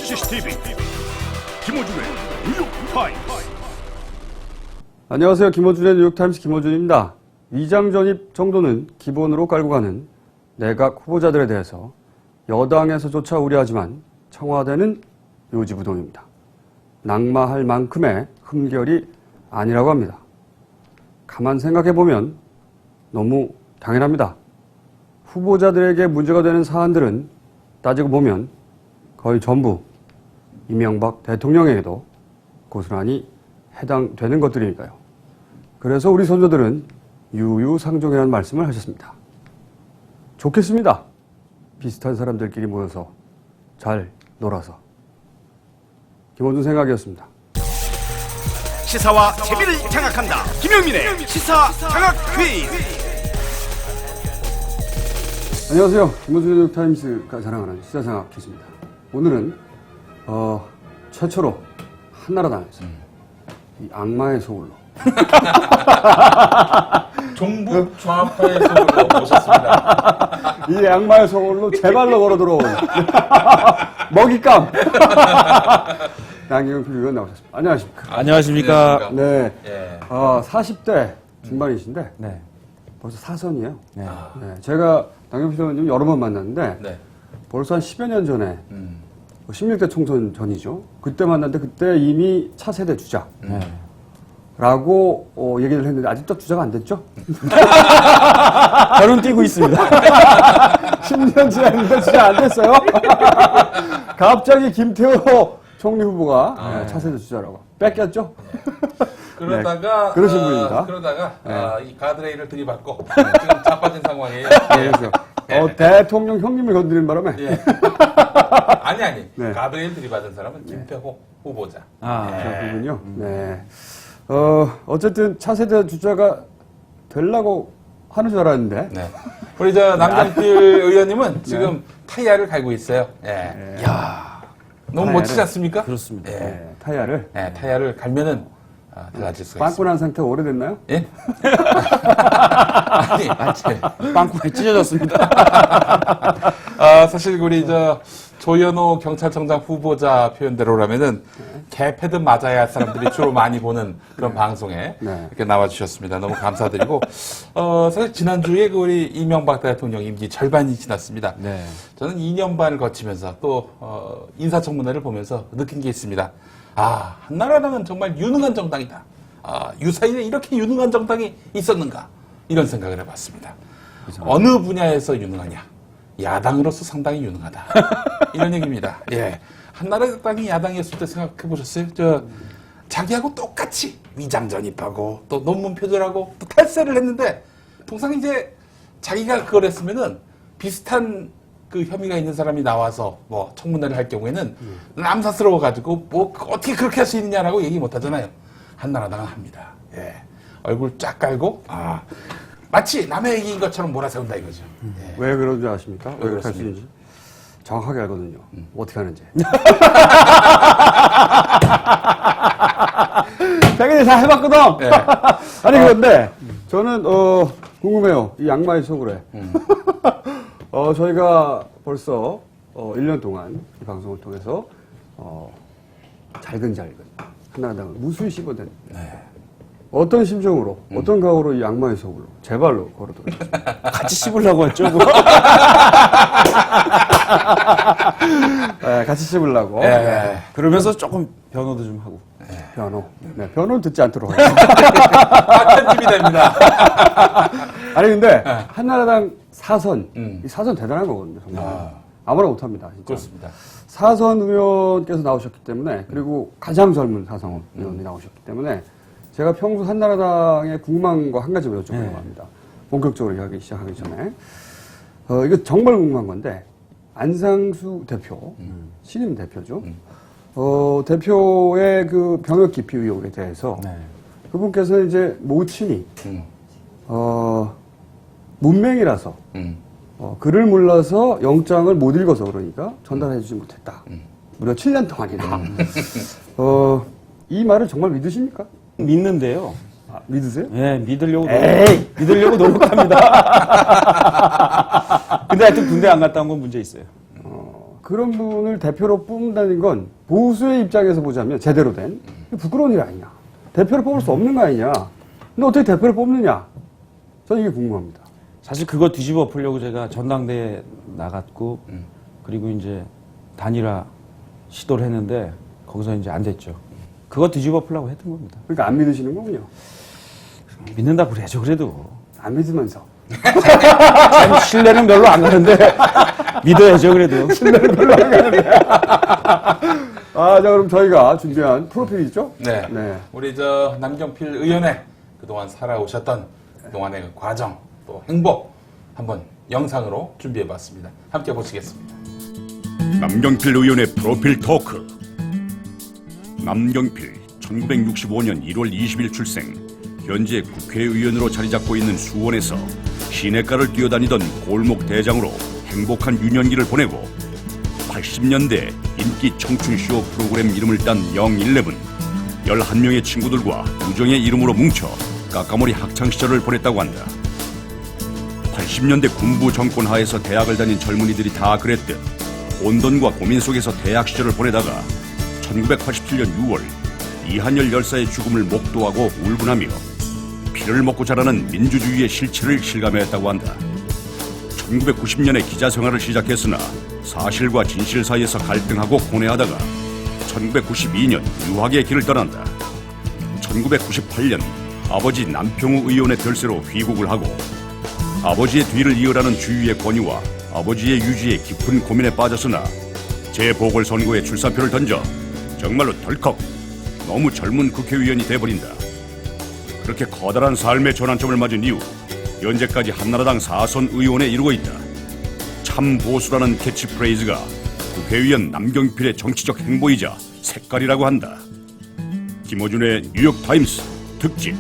CCTV 김어준의 뉴욕타임스. 안녕하세요. 김어준의 뉴욕타임스 김어준입니다. 위장 전입 정도는 기본으로 깔고 가는 내각 후보자들에 대해서 여당에서조차 우려하지만 청와대는 요지부동입니다. 낙마할 만큼의 흠결이 아니라고 합니다. 가만 생각해보면 너무 당연합니다. 후보자들에게 문제가 되는 사안들은 따지고 보면 거의 전부 이명박 대통령에게도 고스란히 해당되는 것들이니까요. 그래서 우리 선조들은 유유상종이라는 말씀을 하셨습니다. 좋겠습니다. 비슷한 사람들끼리 모여서 잘 놀아서. 김원준 생각이었습니다. 시사와 재미를 장악한다. 김영민의 시사 장악 퀴즈. 안녕하세요. 김원준 뉴욕타임스가 자랑하는 시사장악 퀴즈입니다. 오늘은 최초로 한나라당에서 이 악마의 소울로 종북 좌파의 소울로 모셨습니다. 이 악마의 소울로 제 발로 걸어 들어온 먹잇감 양경필 의원 나오셨습니다. 안녕하십니까? 안녕하십니까? 네. 예. 40대 중반이신데 네. 벌써 사선이에요. 네. 네. 제가 양경필 의원님 여러 번 만났는데 네. 벌써 한 10여 년 전에 16대 총선 전이죠. 그때 만났는데 그때 이미 차세대 주자. 네. 라고 얘기를 했는데 아직도 주자가 안 됐죠? 저는 뛰고 있습니다. 10년 지났는데 주자 안 됐어요? 갑자기 김태호 총리 후보가 차세대 주자라고 뺏겼죠? 그러다가 네, 그러신 분입니다. 그러다가 이 가드레일을 들이받고 지금 자빠진 상황이에요. 그래서 대통령 형님을 건드린 바람에 예. 아니 네. 가드레일 들이받은 사람은 김태호 후보자. 그렇군요. 네. 어쨌든 차세대 주자가 되려고 하는 줄 알았는데 네. 우리 남경필 의원님은 지금 타이야를 갈고 있어요. 예. 이야. 너무 타이야를- 멋지지 않습니까? 그렇습니다. 예. 네, 타이야를 네, 타이야를 갈면은 달라질 수가 있습니다. 빵꾸난 상태가 오래됐나요? 예? 아니, 빵꾸에 찢어졌습니다. 사실 우리 조현호 경찰청장 후보자 표현대로라면은 개패든 맞아야 할 사람들이 주로 많이 보는 그런 방송에 네. 이렇게 나와주셨습니다. 너무 감사드리고 사실 지난주에 우리 이명박 대통령 임기 절반이 지났습니다. 네. 저는 2년 반을 거치면서 또 인사청문회를 보면서 느낀 게 있습니다. 한나라당은 정말 유능한 정당이다. 유사일에 이렇게 유능한 정당이 있었는가 이런 생각을 해봤습니다. 어느 분야에서 유능하냐? 야당으로서 상당히 유능하다. 이런 얘기입니다. 예. 한나라당이 야당이었을 때 생각해 보셨어요? 자기하고 똑같이 위장 전입하고 또 논문 표절하고 또 탈세를 했는데 통상 이제 자기가 그걸 했으면은 비슷한 그 혐의가 있는 사람이 나와서 뭐 청문회를 할 경우에는 남사스러워 가지고 뭐 어떻게 그렇게 할 수 있느냐라고 얘기 못 하잖아요. 한나라당은 합니다. 예. 얼굴 쫙 깔고 마치 남의 얘기인 것처럼 몰아세운다 이거죠. 예. 왜 그런 줄 아십니까? 왜 그렇게 할 수 그렇습니까? 있는지 정확하게 알거든요. 어떻게 하는지. 자기들 다 해봤거든. 예. 아니 그런데 저는 궁금해요. 이 양마의 소굴에 저희가 벌써 1년 동안 이 방송을 통해서 잘근잘근 한나라당을 무수히 씹어댄 어떤 심정으로 어떤 각오로 이 양마의 소굴로 제 발로 걸어들었습니다. 같이 씹으려고 했죠. 네, 같이 씹으려고. 예. 그러면서 조금 변호도 좀 하고. 변호. 네, 변호는 듣지 않도록 하겠습니다. 편집이 됩니다. 아니 근데 한나라당 사선, 이 사선 대단한 거거든요. 정말. 아무나 못합니다. 진짜. 그렇습니다. 사선 의원께서 나오셨기 때문에 그리고 가장 젊은 사선 의원이 나오셨기 때문에 제가 평소 한나라당의 궁금한 거 한 가지 여쭤보려고 합니다. 본격적으로 이야기 시작하기 전에 이거 정말 궁금한 건데 안상수 대표, 신임 대표죠. 대표의 그 병역 기피 의혹에 대해서 그분께서 이제 모친이 문맹이라서 글을 몰라서 영장을 못 읽어서 그러니까 전달해 주지 못했다. 무려 7년 동안이나. 이 말을 정말 믿으십니까? 믿는데요. 믿으세요? 예, 믿으려고 에이! 믿으려고 노력합니다. 근데 하여튼 군대 안 갔다 온 건 문제 있어요. 그런 분을 대표로 뽑는다는 건 보수의 입장에서 보자면 제대로 된 부끄러운 일 아니냐. 대표를 뽑을 수 없는 거 아니냐. 근데 어떻게 대표를 뽑느냐. 저는 이게 궁금합니다. 사실 그거 뒤집어 풀려고 제가 전당대회에 나갔고 그리고 이제 단일화 시도를 했는데 거기서 이제 안 됐죠. 그거 뒤집어 풀려고 했던 겁니다. 그러니까 안 믿으시는 거군요. 믿는다고 그래야죠, 그래도. 안 믿으면서. 참 신뢰는 별로 안 가는데 믿어야죠, 그래도. 신뢰는 별로 안 가는데. 자, 그럼 저희가 준비한 프로필이 있죠? 네. 네. 우리 저 남경필 의원의 그동안 살아오셨던 그동안의 그 과정 또 행복 한번 영상으로 준비해 봤습니다. 함께 보시겠습니다. 남경필 의원의 프로필 토크. 남경필 1965년 1월 20일 출생. 현재 국회의원으로 자리 잡고 있는 수원에서 시내가를 뛰어다니던 골목 대장으로 행복한 유년기를 보내고 80년대 인기 청춘쇼 프로그램 이름을 딴 영일레븐 11명의 친구들과 우정의 이름으로 뭉쳐 까까머리 학창시절을 보냈다고 한다. 80년대 군부 정권 하에서 대학을 다닌 젊은이들이 다 그랬듯 혼돈과 고민 속에서 대학 시절을 보내다가 1987년 6월 이한열 열사의 죽음을 목도하고 울분하며 피를 먹고 자라는 민주주의의 실체를 실감했다고 한다. 1990년에 기자 생활을 시작했으나 사실과 진실 사이에서 갈등하고 고뇌하다가 1992년 유학의 길을 떠난다. 1998년 아버지 남평우 의원의 별세로 귀국을 하고 아버지의 뒤를 이어라는 주위의 권유와 아버지의 유지에 깊은 고민에 빠졌으나 재보궐선거에 출사표를 던져 정말로 덜컥 너무 젊은 국회의원이 돼버린다. 그렇게 커다란 삶의 전환점을 맞은 이후 현재까지 한나라당 4선 의원에 이르고 있다. 참 보수라는 캐치프레이즈가 국회의원 남경필의 정치적 행보이자 색깔이라고 한다. 김어준의 뉴욕타임스 특집.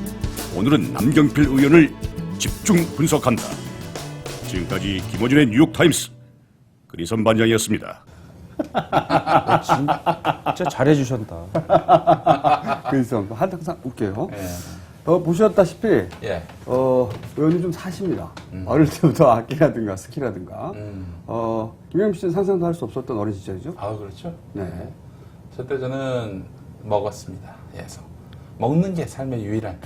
오늘은 남경필 의원을 집중 분석한다. 지금까지 김어준의 뉴욕타임스 그리선 반장이었습니다. 진짜 잘해주셨다. 그래서 항상 웃겨요. 예. 보셨다시피 예. 의원님 좀 사십니다. 어릴 때부터 악기라든가 스키라든가 김영필 씨는 상상도 할 수 없었던 어린 시절이죠. 아 그렇죠. 네. 저때 저는 먹었습니다. 예. 먹는 게 삶의 유일한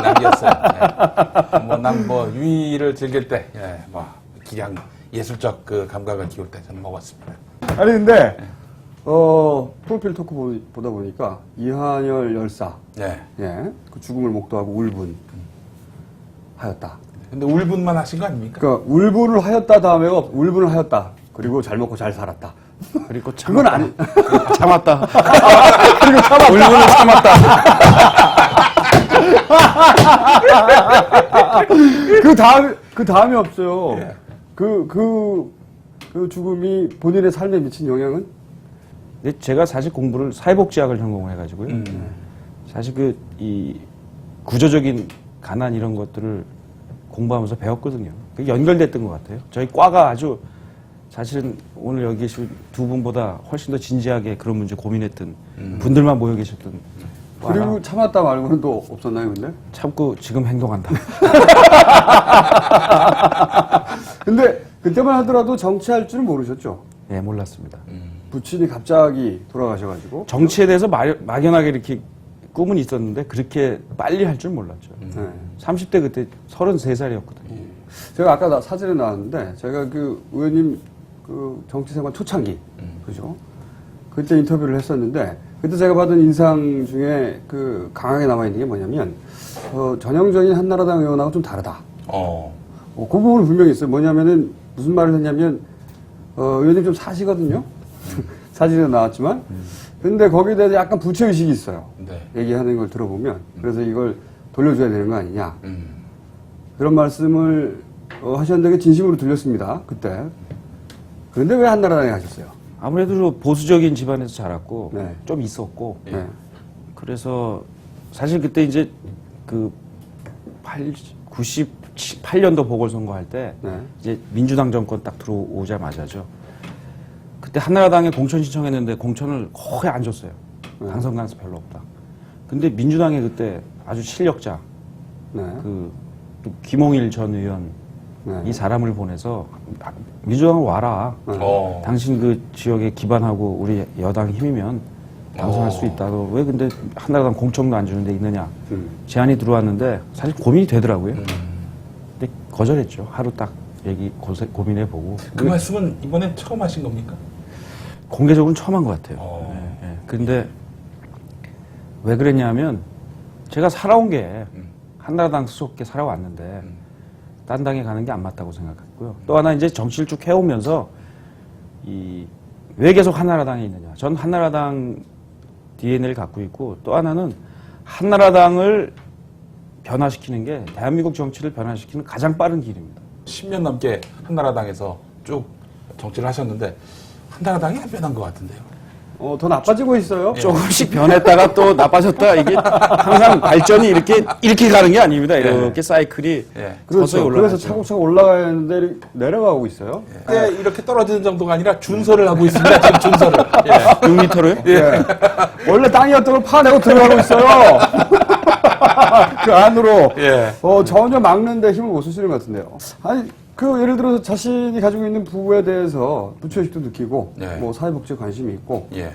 낙이었어요. 예. 난 유의를 즐길 때, 기량 예술적 그 감각을 키울 때 저는 먹었습니다. 아니 근데 프로필 토크 보다 보니까 이한열 열사 예. 그 죽음을 목도하고 울분 하였다. 근데 울분만 하신 거 아닙니까? 그러니까 울분을 하였다 다음에가 울분을 하였다. 그리고 잘 먹고 잘 살았다. 그리고 그건 아니. 참았다. 그리고 참았다. 울분을 참았다. 그 다음이 없어요. 예. 그 죽음이 본인의 삶에 미친 영향은? 근데 제가 사실 공부를 사회복지학을 전공을 해가지고요. 사실 이 구조적인 가난 이런 것들을 공부하면서 배웠거든요. 그게 연결됐던 것 같아요. 저희 과가 아주 사실은 오늘 여기 계신 두 분보다 훨씬 더 진지하게 그런 문제 고민했던 분들만 모여 계셨던 과라. 그리고 참았다 말고는 또 없었나요, 근데? 참고 지금 행동한다. 근데 그때만 하더라도 정치할 줄은 모르셨죠? 네, 몰랐습니다. 부친이 갑자기 돌아가셔가지고. 정치에 대해서 막연하게 이렇게 꿈은 있었는데 그렇게 빨리 할 줄 몰랐죠. 네. 30대 그때 33살이었거든요. 제가 아까 사진에 나왔는데 제가 그 의원님 그 정치생활 초창기 그죠? 그때 인터뷰를 했었는데 그때 제가 받은 인상 중에 그 강하게 남아있는 게 뭐냐면 전형적인 한나라당 의원하고 좀 다르다. 그 부분은 분명히 있어요. 뭐냐면은 무슨 말을 했냐면 의원님 좀 사시거든요. 사진에 나왔지만 근데 거기에 대해서 약간 부채의식이 있어요. 네. 얘기하는 걸 들어보면 그래서 이걸 돌려줘야 되는 거 아니냐. 그런 말씀을 하셨는데 진심으로 들렸습니다. 그때. 그런데 왜 한나라당에 가셨어요? 아무래도 좀 보수적인 집안에서 자랐고 네. 좀 있었고 네. 그래서 사실 그때 이제 그 98년도 보궐선거 할 때 네. 이제 민주당 정권 딱 들어오자마자죠. 그때 한나라당에 공천 신청했는데 공천을 거의 안 줬어요. 당선 가능성 별로 없다. 근데 민주당에 그때 아주 실력자 네. 또 김홍일 전 의원 네. 이 사람을 보내서 민주당을 와라. 당신 그 지역에 기반하고 우리 여당 힘이면 당선할 수 있다. 너 왜 근데 한나라당 공천도 안 주는 데 있느냐. 제안이 들어왔는데 사실 고민이 되더라고요. 근데 거절했죠. 하루 딱 고민해보고. 그 말씀은 이번에 처음 하신 겁니까? 공개적으로는 처음 한 것 같아요. 근데 왜 그랬냐면 제가 살아온 게 한나라당 수석계 살아왔는데 딴 당에 가는 게 안 맞다고 생각했고요. 또 하나 이제 정치를 쭉 해오면서 왜 계속 한나라당에 있느냐. 전 한나라당 DNA를 갖고 있고 또 하나는 한나라당을 변화시키는 게 대한민국 정치를 변화시키는 가장 빠른 길입니다. 10년 넘게 한나라당에서 쭉 정치를 하셨는데 한나라당이 안 변한 것 같은데요. 더 나빠지고 있어요. 조금씩 변했다가 또 나빠졌다. 이게 항상 발전이 이렇게 가는 게 아닙니다. 이렇게 사이클이 서서히 그렇죠. 올라가죠. 그래서 차곡차곡 올라가야 하는데 내려가고 있어요. 근데 이렇게 떨어지는 정도가 아니라 준설을 하고 있습니다. 지금 준설을. 6m로요? 예. 원래 땅이었던 걸 파내고 들어가고 있어요. 그 안으로. 예. 전혀 막는데 힘을 못 쓰시는 것 같은데요. 아니, 예를 들어서 자신이 가지고 있는 부에 대해서 부처의식도 느끼고, 예. 사회복지에 관심이 있고, 예.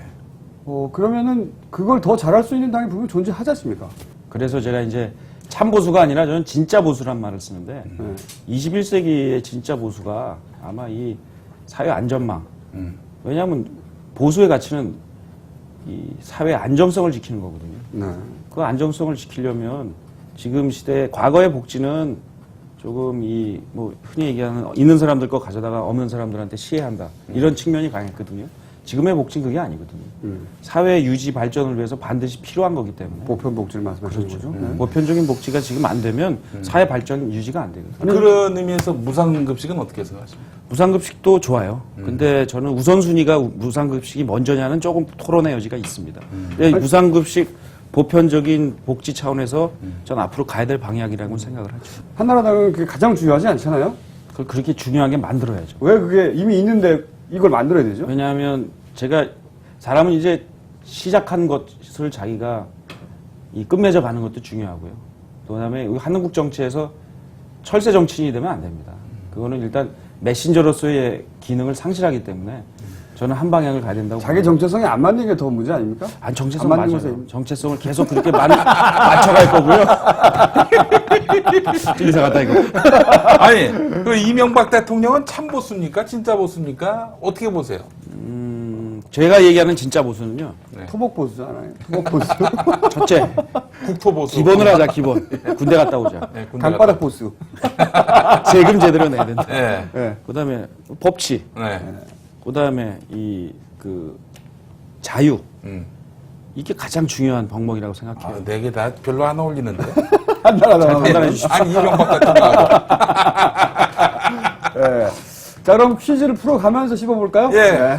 그러면은 그걸 더 잘할 수 있는 당이 분명히 존재하지 않습니까? 그래서 제가 이제 참보수가 아니라 저는 진짜 보수란 말을 쓰는데 21세기의 진짜 보수가 아마 이 사회 안전망. 왜냐하면 보수의 가치는 이 사회 안정성을 지키는 거거든요. 네. 그 안정성을 지키려면 지금 시대 과거의 복지는 조금 흔히 얘기하는 있는 사람들 거 가져다가 없는 사람들한테 시해한다. 이런 측면이 강했거든요. 지금의 복지는 그게 아니거든요. 사회 유지 발전을 위해서 반드시 필요한 거기 때문에. 보편복지를 말씀하시는 그렇죠. 거죠. 네. 보편적인 복지가 지금 안 되면 사회 발전 유지가 안 되거든요. 그런 의미에서 무상급식은 어떻게 생각하십니까? 무상급식도 좋아요. 근데 저는 우선순위가 무상급식이 먼저냐는 조금 토론의 여지가 있습니다. 근데 무상급식 보편적인 복지 차원에서 전 앞으로 가야 될 방향이라고 생각을 하죠. 한나라당은 그게 가장 중요하지 않잖아요? 그걸 그렇게 중요하게 만들어야죠. 왜 그게 이미 있는데 이걸 만들어야 되죠? 왜냐하면 사람은 이제 시작한 것을 자기가 끝맺어 가는 것도 중요하고요. 또 그다음에 한국 정치에서 철새 정치인이 되면 안 됩니다. 그거는 일단 메신저로서의 기능을 상실하기 때문에 저는 한 방향을 가야 된다고. 자기 정체성이 안 맞는 게 더 문제 아닙니까? 아니, 정체성 안 맞는 맞아요. 것에 정체성을 계속 그렇게 맞춰갈 거고요. 좀 이상하다, 이거. 아니, 그 이명박 대통령은 참 보수입니까? 진짜 보수입니까? 어떻게 보세요? 제가 얘기하는 진짜 보수는요. 토목보수잖아요. 토목보수. 첫째, 국토보수. 기본을 하자, 기본. 군대 갔다 오자. 네, 군대 강바닥 보수. 세금 제대로 내야 된다. 네. 네. 그 다음에 법치. 네. 그 다음에 자유. 이게 가장 중요한 덕목이라고 생각해요. 네 개 다 별로 안 어울리는데. 한나라당. 판단해 주십시오. 아니, 이명박 대통령하고. 네. 자, 그럼 퀴즈를 풀어가면서 씹어볼까요? 예. 네.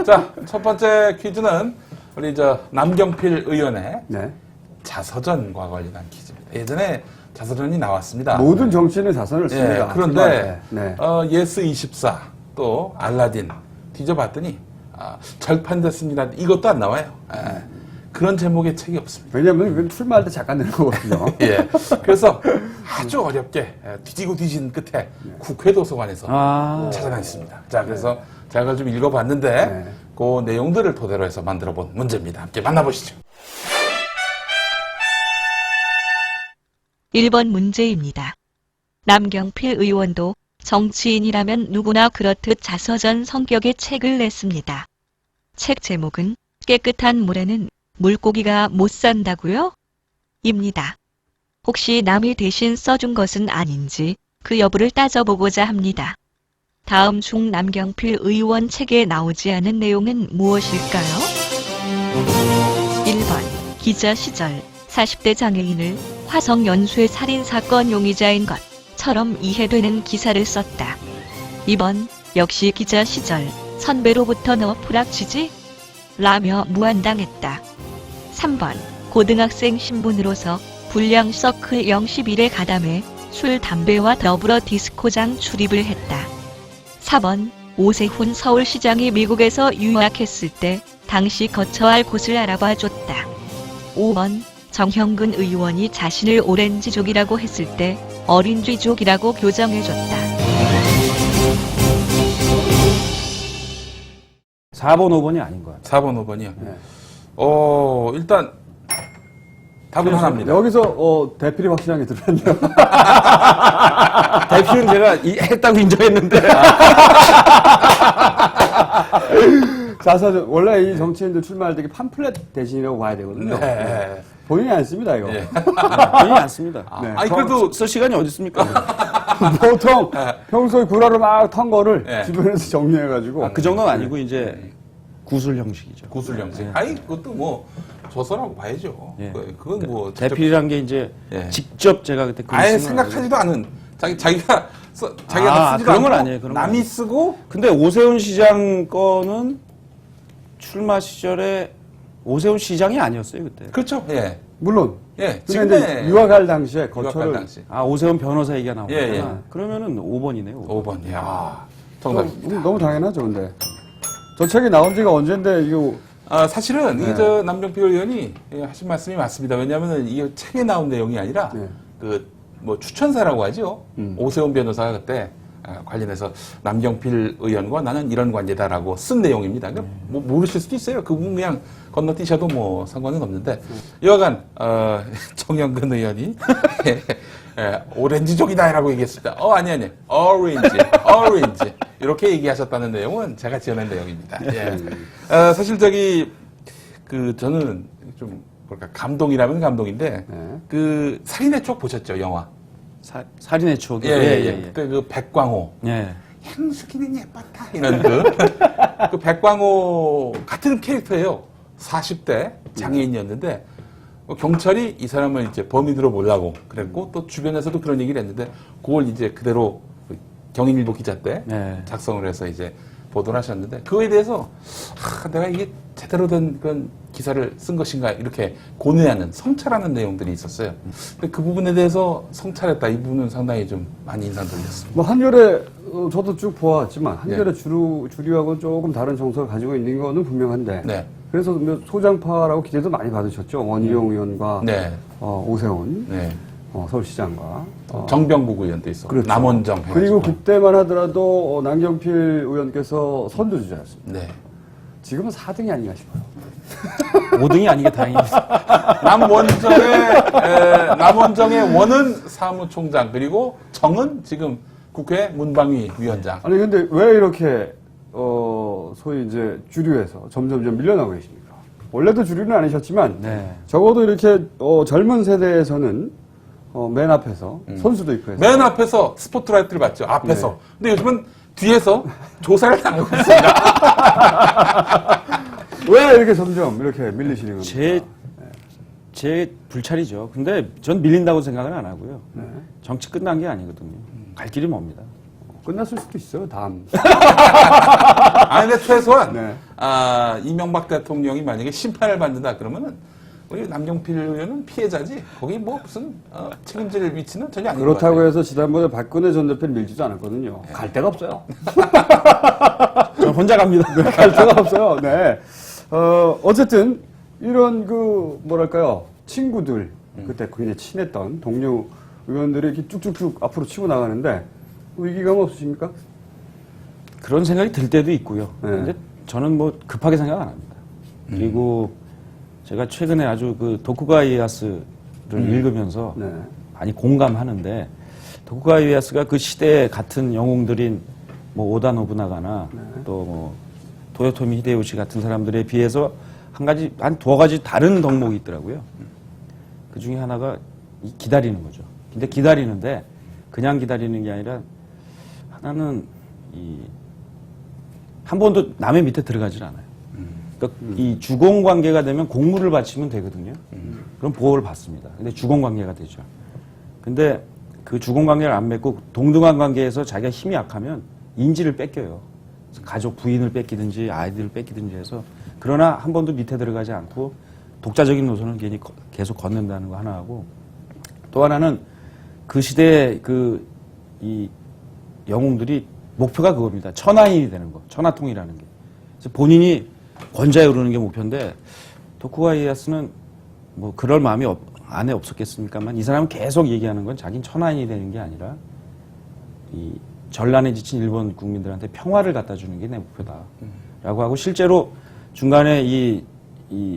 자, 첫 번째 퀴즈는 우리 남경필 의원의 네. 자서전과 관련한 퀴즈입니다. 예전에 자서전이 나왔습니다. 모든 정치인은 자선을 씁니다. 예, 그런데 네. 예스24 또 알라딘 뒤져봤더니 절판됐습니다. 이것도 안 나와요. 그런 제목의 책이 없습니다. 왜냐면 그건 출마할 때 잠깐 내는 거거든요. 예. 그래서 아주 어렵게 뒤지고 뒤진 끝에 국회 도서관에서 찾아냈습니다. 자, 그래서 제가 그걸 좀 읽어봤는데 그 내용들을 토대로 해서 만들어본 문제입니다. 함께 만나보시죠. 1번 문제입니다. 남경필 의원도 정치인이라면 누구나 그렇듯 자서전 성격의 책을 냈습니다. 책 제목은 깨끗한 물에는 물고기가 못 산다고요? 입니다. 혹시 남이 대신 써준 것은 아닌지 그 여부를 따져보고자 합니다. 다음 중 남경필 의원 책에 나오지 않은 내용은 무엇일까요? 1번 기자 시절 40대 장애인을 화성 연쇄 살인사건 용의자인 것처럼 이해되는 기사를 썼다. 2번 역시 기자 시절 선배로부터 너 프락치지? 라며 무안당했다. 3번 고등학생 신분으로서 불량 서클 01에 가담해 술, 담배와 더불어 디스코장 출입을 했다. 4번 오세훈 서울시장이 미국에서 유학했을 때 당시 거처할 곳을 알아봐 줬다. 5번 정형근 의원이 자신을 오렌지족이라고 했을 때 어린쥐족이라고 교정해줬다. 4번, 5번이 아닌 것 같아요. 4번, 5번이요. 네. 일단 답은 하나입니다. 여기서 대필이 확실한 게 들었네요. 대표는 제가 했다고 인정했는데. 자사전 원래 이 정치인들 출마할 때 팜플렛 대신이라고 봐야 되거든요. 네. 본인이 안 씁니다 이거. 예. 본인이 안 씁니다. 아, 네. 아니 그래도 쓸 시간이 어디 있습니까? 보통 평소에 구라로 막 턴 거를 네. 주변에서 정리해가지고. 그 정도는 아니고 이제 구술 형식이죠. 구술 형식. 네. 아니 그것도 뭐 조선하고 봐야죠. 예. 그건 뭐 직접- 대필이란 게 이제 예. 직접 제가 그때 글을 아예 쓴건 생각하지도 않은 자기가 자기가 아, 쓰지도 그런 건 않고 아니에요. 그런 건 남이 아니에요. 쓰고 근데 오세훈 시장 거는 출마 시절에 오세훈 시장이 아니었어요 그때. 그렇죠. 예. 물론. 예. 근데 이제 유학할 당시에 유학할 거처를 당시 아 오세훈 변호사 얘기가 나오구나. 예, 예. 그러면은 5번이네요. 5번. 야. 정답. 너무 당연하죠, 근데. 저 책이 나온 지가 언젠데 이거 사실은 네. 이게 저 남경필 의원이 하신 말씀이 맞습니다. 왜냐하면 이게 책에 나온 내용이 아니라 네. 그 뭐 추천사라고 하죠. 음. 오세훈 변호사가 그때 관련해서 남경필 의원과 나는 이런 관계다라고 쓴 내용입니다. 그러니까 뭐 모르실 수도 있어요. 그분 그냥 건너뛰셔도 뭐 상관은 없는데 여하간 정영근 의원이 오렌지족이다라고 얘기했습니다. 아니 오렌지 이렇게 얘기하셨다는 내용은 제가 지어낸 내용입니다. 예. 사실 저는 좀 뭐랄까 감동이라면 감동인데 네. 그 살인의 추억 보셨죠 영화? 살인의 추억이. 예. 그때 그 백광호 예. 향수기는 예뻤다 이런 그 백광호 같은 캐릭터예요. 40대 장애인이었는데 경찰이 이 사람을 이제 범인으로 몰라고 그랬고 또 주변에서도 그런 얘기를 했는데 그걸 이제 그대로 경인일보 기자 때 네. 작성을 해서 이제 보도를 하셨는데 그거에 대해서 내가 이게 제대로 된 그런 기사를 쓴 것인가 이렇게 고뇌하는 성찰하는 내용들이 있었어요. 근데 그 부분에 대해서 성찰했다 이 부분은 상당히 좀 많이 인상 돌렸습니다. 뭐 한겨레 저도 쭉 보았지만 한겨레 주류하고는 조금 다른 정서를 가지고 있는 거는 분명한데 네. 그래서 뭐 소장파라고 기대도 많이 받으셨죠. 원희룡 의원과 네. 오세훈 네. 서울시장과 정병국 의원도 있었고 그렇죠. 남원정 해가지고. 그리고 그때만 하더라도 남경필 의원께서 선두주자였습니다. 네. 지금은 4등이 아닌가 싶어요. 5등이 아닌 게 다행입니다. 남원정의 원은 사무총장 그리고 정은 지금 국회 문방위 위원장. 아니 근데 왜 이렇게 소위 이제 주류에서 점점점 밀려나고 계십니까? 원래도 주류는 아니셨지만 네. 적어도 이렇게 젊은 세대에서는 맨 앞에서 선수도 있고 해서 맨 앞에서 스포트라이트를 받죠. 앞에서. 네. 근데 요즘은 뒤에서 조사를 당하고 있습니다. 왜 이렇게 점점 이렇게 밀리시는 겁니까? 제 불찰이죠. 근데 전 밀린다고 생각은 안 하고요. 네. 정치 끝난 게 아니거든요. 갈 길이 멉니다. 끝났을 수도 있어요. 다음. 아니, 근데 최소한, 네. 이명박 대통령이 만약에 심판을 받는다 그러면은 우리 남경필 의원은 피해자지. 거기 뭐 무슨, 책임질 위치는 전혀 아닌 것 그렇다고 같아요. 해서 지난번에 박근혜 전 대표를 밀지도 않았거든요. 갈 데가 없어요. 저는 혼자 갑니다. 갈 데가 없어요. 네. 어쨌든 이런 뭐랄까요. 친구들, 그때 굉장히 친했던 동료 의원들이 이렇게 쭉쭉쭉 앞으로 치고 나가는데 위기감 없으십니까? 그런 생각이 들 때도 있고요. 네. 근데 저는 뭐 급하게 생각 안 합니다. 그리고 제가 최근에 아주 도쿠가와 이에야스를 읽으면서 네. 많이 공감하는데 도쿠가와 이에야스가 그 시대의 같은 영웅들인 뭐 오다 노부나가나 또 뭐 도요토미 히데요시 같은 사람들에 비해서 한 두어 가지 다른 덕목이 있더라고요. 그 중에 하나가 기다리는 거죠. 근데 기다리는데 그냥 기다리는 게 아니라 하나는 한 번도 남의 밑에 들어가질 않아요. 그러니까 이 주공 관계가 되면 공물을 바치면 되거든요. 그럼 보호를 받습니다. 근데 주공 관계가 되죠. 근데 그 주공 관계를 안 맺고 동등한 관계에서 자기가 힘이 약하면 인지를 뺏겨요. 그래서 가족 부인을 뺏기든지 아이들을 뺏기든지 해서 그러나 한 번도 밑에 들어가지 않고 독자적인 노선을 괜히 계속 걷는다는 거 하나하고 또 하나는 그 시대의 이 영웅들이 목표가 그겁니다. 천하인이 되는 거. 천하통이라는 게. 그래서 본인이 권좌에 오르는 게 목표인데 도쿠가와 이에야스는 뭐 그럴 마음이 안에 없었겠습니까만 이 사람은 계속 얘기하는 건 자기는 천하인이 되는 게 아니라 이 전란에 지친 일본 국민들한테 평화를 갖다 주는 게 내 목표다라고 하고 실제로 중간에 이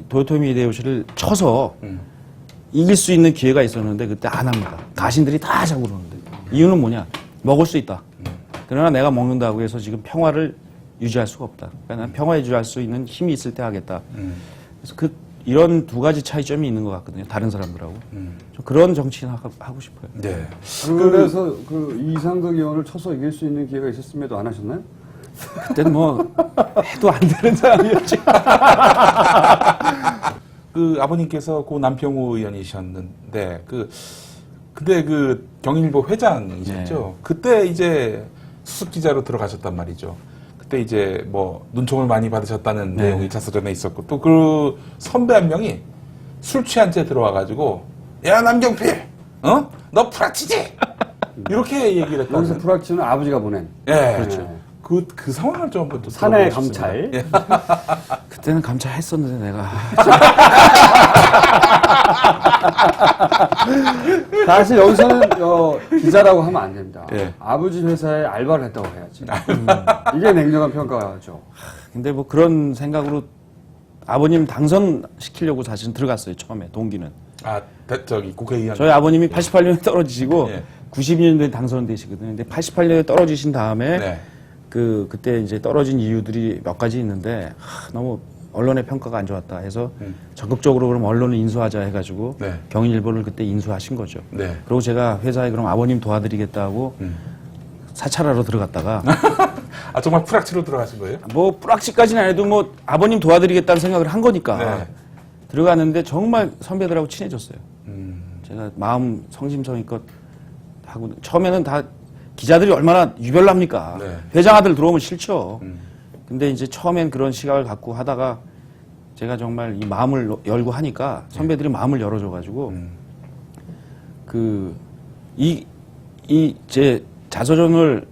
도요토미 히데요시를 쳐서 이길 수 있는 기회가 있었는데 그때 안 합니다. 가신들이 다 자고 그러는데 이유는 뭐냐? 먹을 수 있다. 그러나 내가 먹는다고 해서 지금 평화를 유지할 수가 없다. 그러니까 난 평화 유지할 수 있는 힘이 있을 때 하겠다. 그래서 이런 두 가지 차이점이 있는 것 같거든요. 다른 사람들하고. 좀 그런 정치인 하고 싶어요. 네. 그래서 그 이상덕 의원을 쳐서 이길 수 있는 기회가 있었음에도 안 하셨나요? 그때는 뭐 해도 안 되는 사람이었지. 그 아버님께서 고 남평우 의원이셨는데 그때 그 경일보 회장이셨죠. 네. 그때 이제 수습 기자로 들어가셨단 말이죠. 그때 이제 뭐 눈총을 많이 받으셨다는 네. 내용이 자서전에 있었고 또 그 선배 한 명이 술 취한 채 들어와가지고 야 남경필, 너 프락치지? 이렇게 얘기를 했다. 여기서 프락치는 아버지가 보낸. 예, 그렇죠. 그 상황을 좀 한번 또 사내 들어보고 싶습니다. 감찰. 예. 그때는 감찰했었는데 내가 사실 여기서는 기자라고 하면 안 됩니다. 예. 아버지 회사에 알바를 했다고 해야지. 이게 냉정한 평가죠. 근데 뭐 그런 생각으로 아버님 당선시키려고 사실은 들어갔어요. 처음에 동기는. 저기 국회의원. 저희 아버님이 88년에 떨어지시고 예. 92년도에 당선되시거든요. 근데 88년에 떨어지신 다음에 네. 그때 이제 떨어진 이유들이 몇 가지 있는데 너무 언론의 평가가 안 좋았다 해서 적극적으로 그럼 언론을 인수하자 해가지고 네. 경인일보를 그때 인수하신 거죠. 네. 그리고 제가 회사에 그럼 아버님 도와드리겠다고 사찰하러 들어갔다가 정말 프락치로 들어가신 거예요? 뭐 뿌락치까지는 안 해도 뭐 아버님 도와드리겠다는 생각을 한 거니까 네. 들어갔는데 정말 선배들하고 친해졌어요. 제가 마음 성심성의껏 하고 처음에는 다 기자들이 얼마나 유별납니까? 네. 회장 아들 들어오면 싫죠. 근데 이제 처음엔 그런 시각을 갖고 하다가 제가 정말 이 마음을 열고 하니까 선배들이 마음을 열어줘가지고 제 자서전을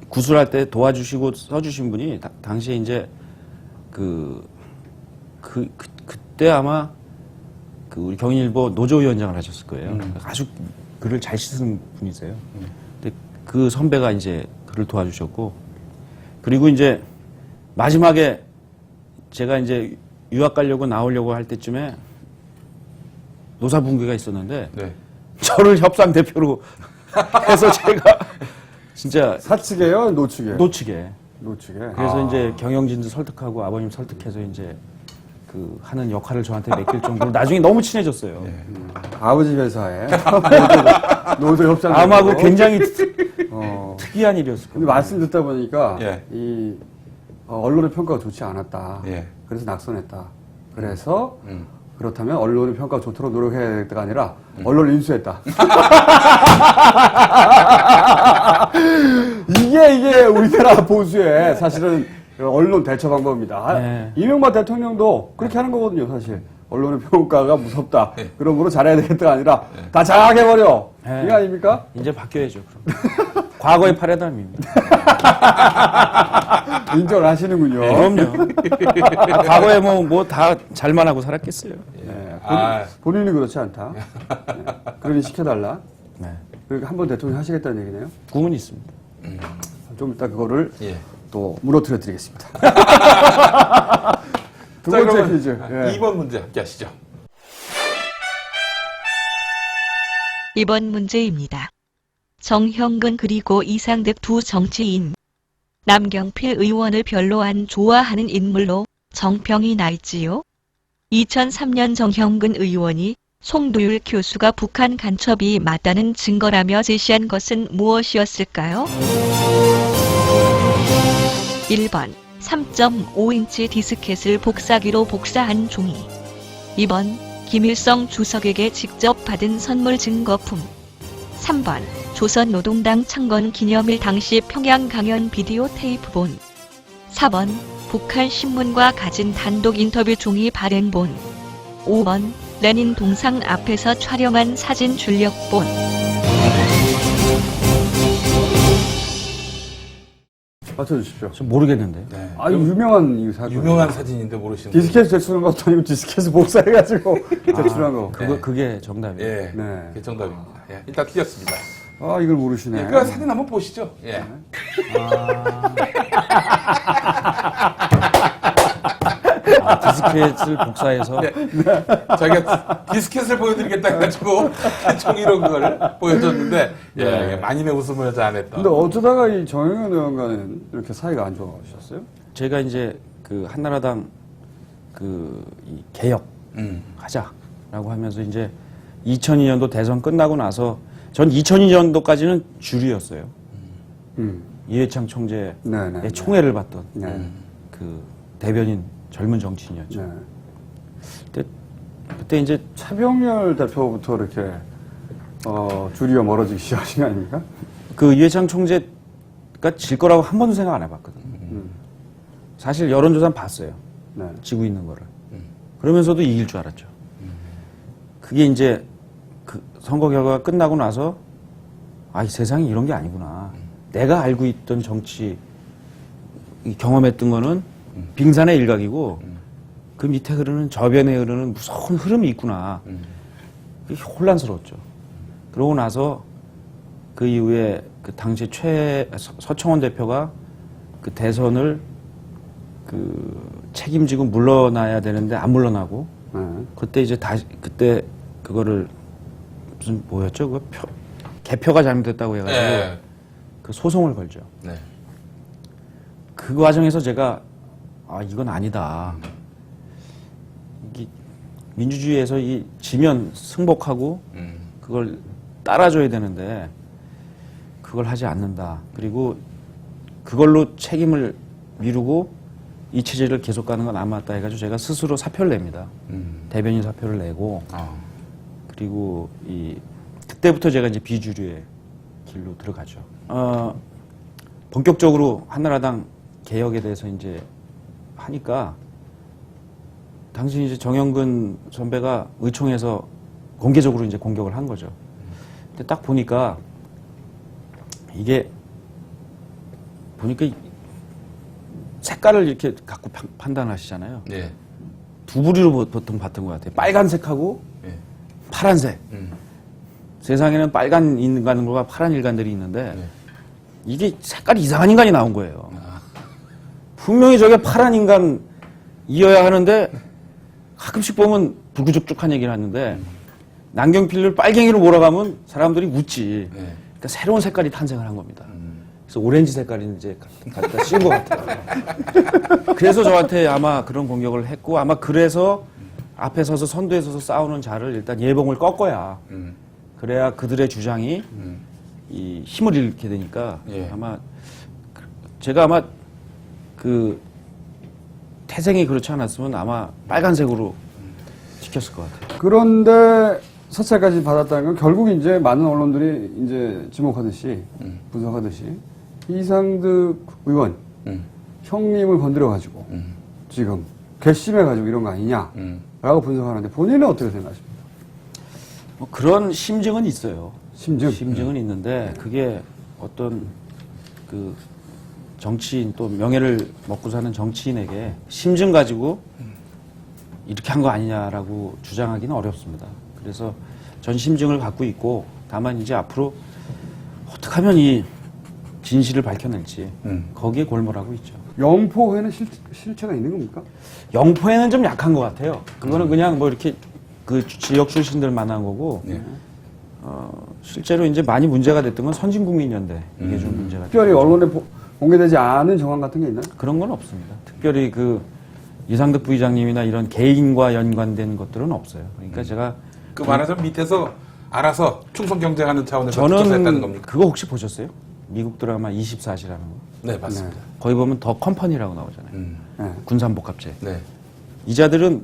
구술할 때 도와주시고 써주신 분이 당시에 이제 그때 아마 우리 경인일보 노조위원장을 하셨을 거예요. 아주 글을 잘 쓰는 분이세요. 근데 그 선배가 이제 글을 도와주셨고, 그리고 이제 마지막에 제가 이제 유학 가려고 나오려고 할 때쯤에 노사 붕괴가 있었는데 네. 저를 협상 대표로 해서 제가 진짜 사측이에요? 노측이에요? 노측에. 노측에. 그래서 이제 경영진도 설득하고 아버님 설득해서 이제 하는 역할을 저한테 맡길 정도로 나중에 너무 친해졌어요. 아버지 회사에 노조 협상. 아마 그 굉장히 특이한 일이었을 근데 거예요. 말씀 듣다 보니까 예. 이 언론의 평가가 좋지 않았다. 예. 그래서 낙선했다. 그래서 그렇다면 언론의 평가가 좋도록 노력해야 될 때가 아니라 언론을 인수했다. 이게 우리나라 보수의 사실은 언론 대처 방법입니다. 네. 이명박 대통령도 그렇게 하는 거거든요, 사실. 언론의 평가가 무섭다. 그러므로 잘해야 되겠다가 아니라 다 장악해버려. 네. 이거 아닙니까? 이제 바뀌어야죠. 그럼. 과거의 파라다임입니다. 인정을 하시는군요. 그럼요. 과거에 뭐 다 잘만 하고 살았겠어요. 네, 본인이 그렇지 않다. 네. 그러니 시켜달라. 네. 그러니까 한번 대통령 하시겠다는 얘기네요. 꿈은 있습니다. 좀 이따 그거를 예. 또 무너뜨려 드리겠습니다. 두 자, 번째 그러면 퀴즈. 예. 2번 문제 함께 하시죠. 2번 문제입니다. 정형근 그리고 이상득 두 정치인. 남경필 의원을 별로 안 좋아하는 인물로 정평이 나 있지요. 2003년 정형근 의원이 송두율 교수가 북한 간첩이 맞다는 증거라며 제시한 것은 무엇이었을까요? 1번 3.5인치 디스켓을 복사기로 복사한 종이. 2번 김일성 주석에게 직접 받은 선물 증거품. 3번 조선노동당 창건 기념일 당시 평양 강연 비디오 테이프본. 4번 북한 신문과 가진 단독 인터뷰 종이 발행본. 5번 레닌 동상 앞에서 촬영한 사진 줄력본. 맞춰주십시오. 저 모르겠는데요. 네. 아, 유명한 이 사건. 유명한 사진인데 모르시는 디스켓 제출한 것도 아니고 디스켓을 복사해가지고 제출한 거. 그게 정답이에요. 예. 네. 그게 정답입니다. 예. 일단 틀렸습니다. 아, 이걸 모르시네. 예, 그 사진 한번 보시죠. 예. 디스켓을 복사해서 네. 자기가 디스켓을 보여드리겠다 해가지고 종이로 그걸 보여줬는데 예, 마님의 웃음을 자아냈던. 근데 어쩌다가 이 정영현 의원과는 이렇게 사이가 안 좋아지셨어요? 제가 이제 그 한나라당 이 개혁 하자라고 하면서 이제 2002년도 대선 끝나고 나서 전 2002년도까지는 주류였어요. 이회창 총재의 네네. 총애를 받던 네. 그 대변인 젊은 정치인이었죠. 네. 그때 이제 차병렬 대표부터 이렇게 주리와 멀어지기 시작하신 거 아닙니까? 그 이회창 총재가 질 거라고 한 번도 생각 안 해봤거든요. 사실 여론조사는 봤어요. 네. 지고 있는 거를. 그러면서도 이길 줄 알았죠. 그게 이제 그 선거 결과가 끝나고 나서 아, 이 세상이 이런 게 아니구나. 내가 알고 있던 정치, 경험했던 거는 빙산의 일각이고 그 밑에 흐르는 저변에 흐르는 무서운 흐름이 있구나. 그게 혼란스러웠죠. 그러고 나서 그 이후에 그 당시 서청원 대표가 그 대선을 책임지고 물러나야 되는데 안 물러나고 네. 그때 이제 그때 그거를 무슨 뭐였죠? 그 개표가 잘못됐다고 해가지고 네. 그 소송을 걸죠. 네. 그 과정에서 제가 아 이건 아니다. 이게 민주주의에서 이 지면 승복하고 그걸 따라줘야 되는데 그걸 하지 않는다. 그리고 그걸로 책임을 미루고 이 체제를 계속 가는 건 안 맞다 해가지고 제가 스스로 사표를 냅니다. 대변인 사표를 내고 그리고 그때부터 제가 이제 비주류의 길로 들어가죠. 본격적으로 한나라당 개혁에 대해서 이제 하니까 당시 이제 정영근 선배가 의총에서 공개적으로 이제 공격을 한 거죠. 근데 딱 보니까 이게 색깔을 이렇게 갖고 판단하시잖아요. 네. 두 부류로 보통 봤던 것 같아요. 빨간색하고 네. 파란색. 세상에는 빨간 인간과 파란 인간들이 있는데 이게 색깔이 이상한 인간이 나온 거예요. 분명히 저게 파란 인간이어야 하는데 가끔씩 보면 불구죽죽한 얘기를 하는데 남경필을 빨갱이로 몰아가면 사람들이 웃지. 그러니까 새로운 색깔이 탄생을 한 겁니다. 그래서 오렌지 색깔이 이제 갖다 씌운 것 같아요. 그래서 저한테 아마 그런 공격을 했고 아마 그래서 앞에 서서 선두에 서서 싸우는 자를 일단 예봉을 꺾어야 그래야 그들의 주장이 이 힘을 잃게 되니까 예. 아마 제가 아마 그 태생이 그렇지 않았으면 아마 빨간색으로 지켰을 것 같아요. 그런데 사찰까지 받았다는 건 결국 이제 많은 언론들이 이제 지목하듯이 분석하듯이 이상득 의원 형님을 건드려가지고 지금 괘씸해가지고 이런 거 아니냐라고 분석하는데 본인은 어떻게 생각하십니까? 뭐 그런 심증은 있어요. 심증? 은 있는데 그게 어떤 그 정치인 또 명예를 먹고 사는 정치인에게 심증 가지고 이렇게 한 거 아니냐라고 주장하기는 어렵습니다. 그래서 전 심증을 갖고 있고 다만 이제 앞으로 어떻게 하면 이 진실을 밝혀낼지 거기에 골몰하고 있죠. 영포회는 실체가 있는 겁니까? 영포에는 좀 약한 것 같아요. 그거는 그냥 뭐 이렇게 그 지역 출신들만 한 거고 실제로 이제 많이 문제가 됐던 건 선진국민연대 이게 좀 문제가 특별히 언론에 공개되지 않은 정황 같은 게 있나요? 그런 건 없습니다. 특별히 그 이상득 부의장님이나 이런 개인과 연관된 것들은 없어요. 그러니까 제가 그 말하자면 밑에서 알아서 충성 경쟁하는 차원에서 조사했다는 저는 겁니까? 그거 혹시 보셨어요? 미국 드라마 24시라는 거. 네, 맞습니다. 거기 보면 더 컴퍼니라고 나오잖아요. 네. 군산복합체. 네. 이 자들은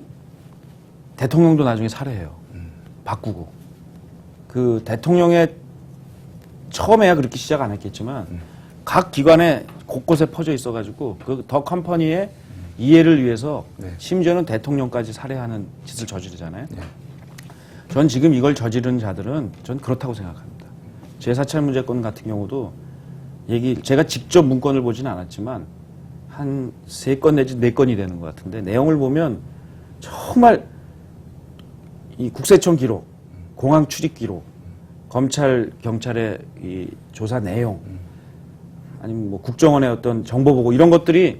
대통령도 나중에 살해해요. 바꾸고. 그 대통령의 처음에야 그렇게 시작 안 했겠지만 각 기관에 곳곳에 퍼져 있어가지고 그 더 컴퍼니의 이해를 위해서 심지어는 대통령까지 살해하는 짓을 저지르잖아요. 전 지금 이걸 저지른 자들은 전 그렇다고 생각합니다. 제 사찰 문제건 같은 경우도 제가 직접 문건을 보진 않았지만 한 3건 내지 4건이 되는 것 같은데 내용을 보면 정말 이 국세청 기록, 공항 출입 기록 검찰, 경찰의 이 조사 내용, 아니면 뭐 국정원의 어떤 정보 보고 이런 것들이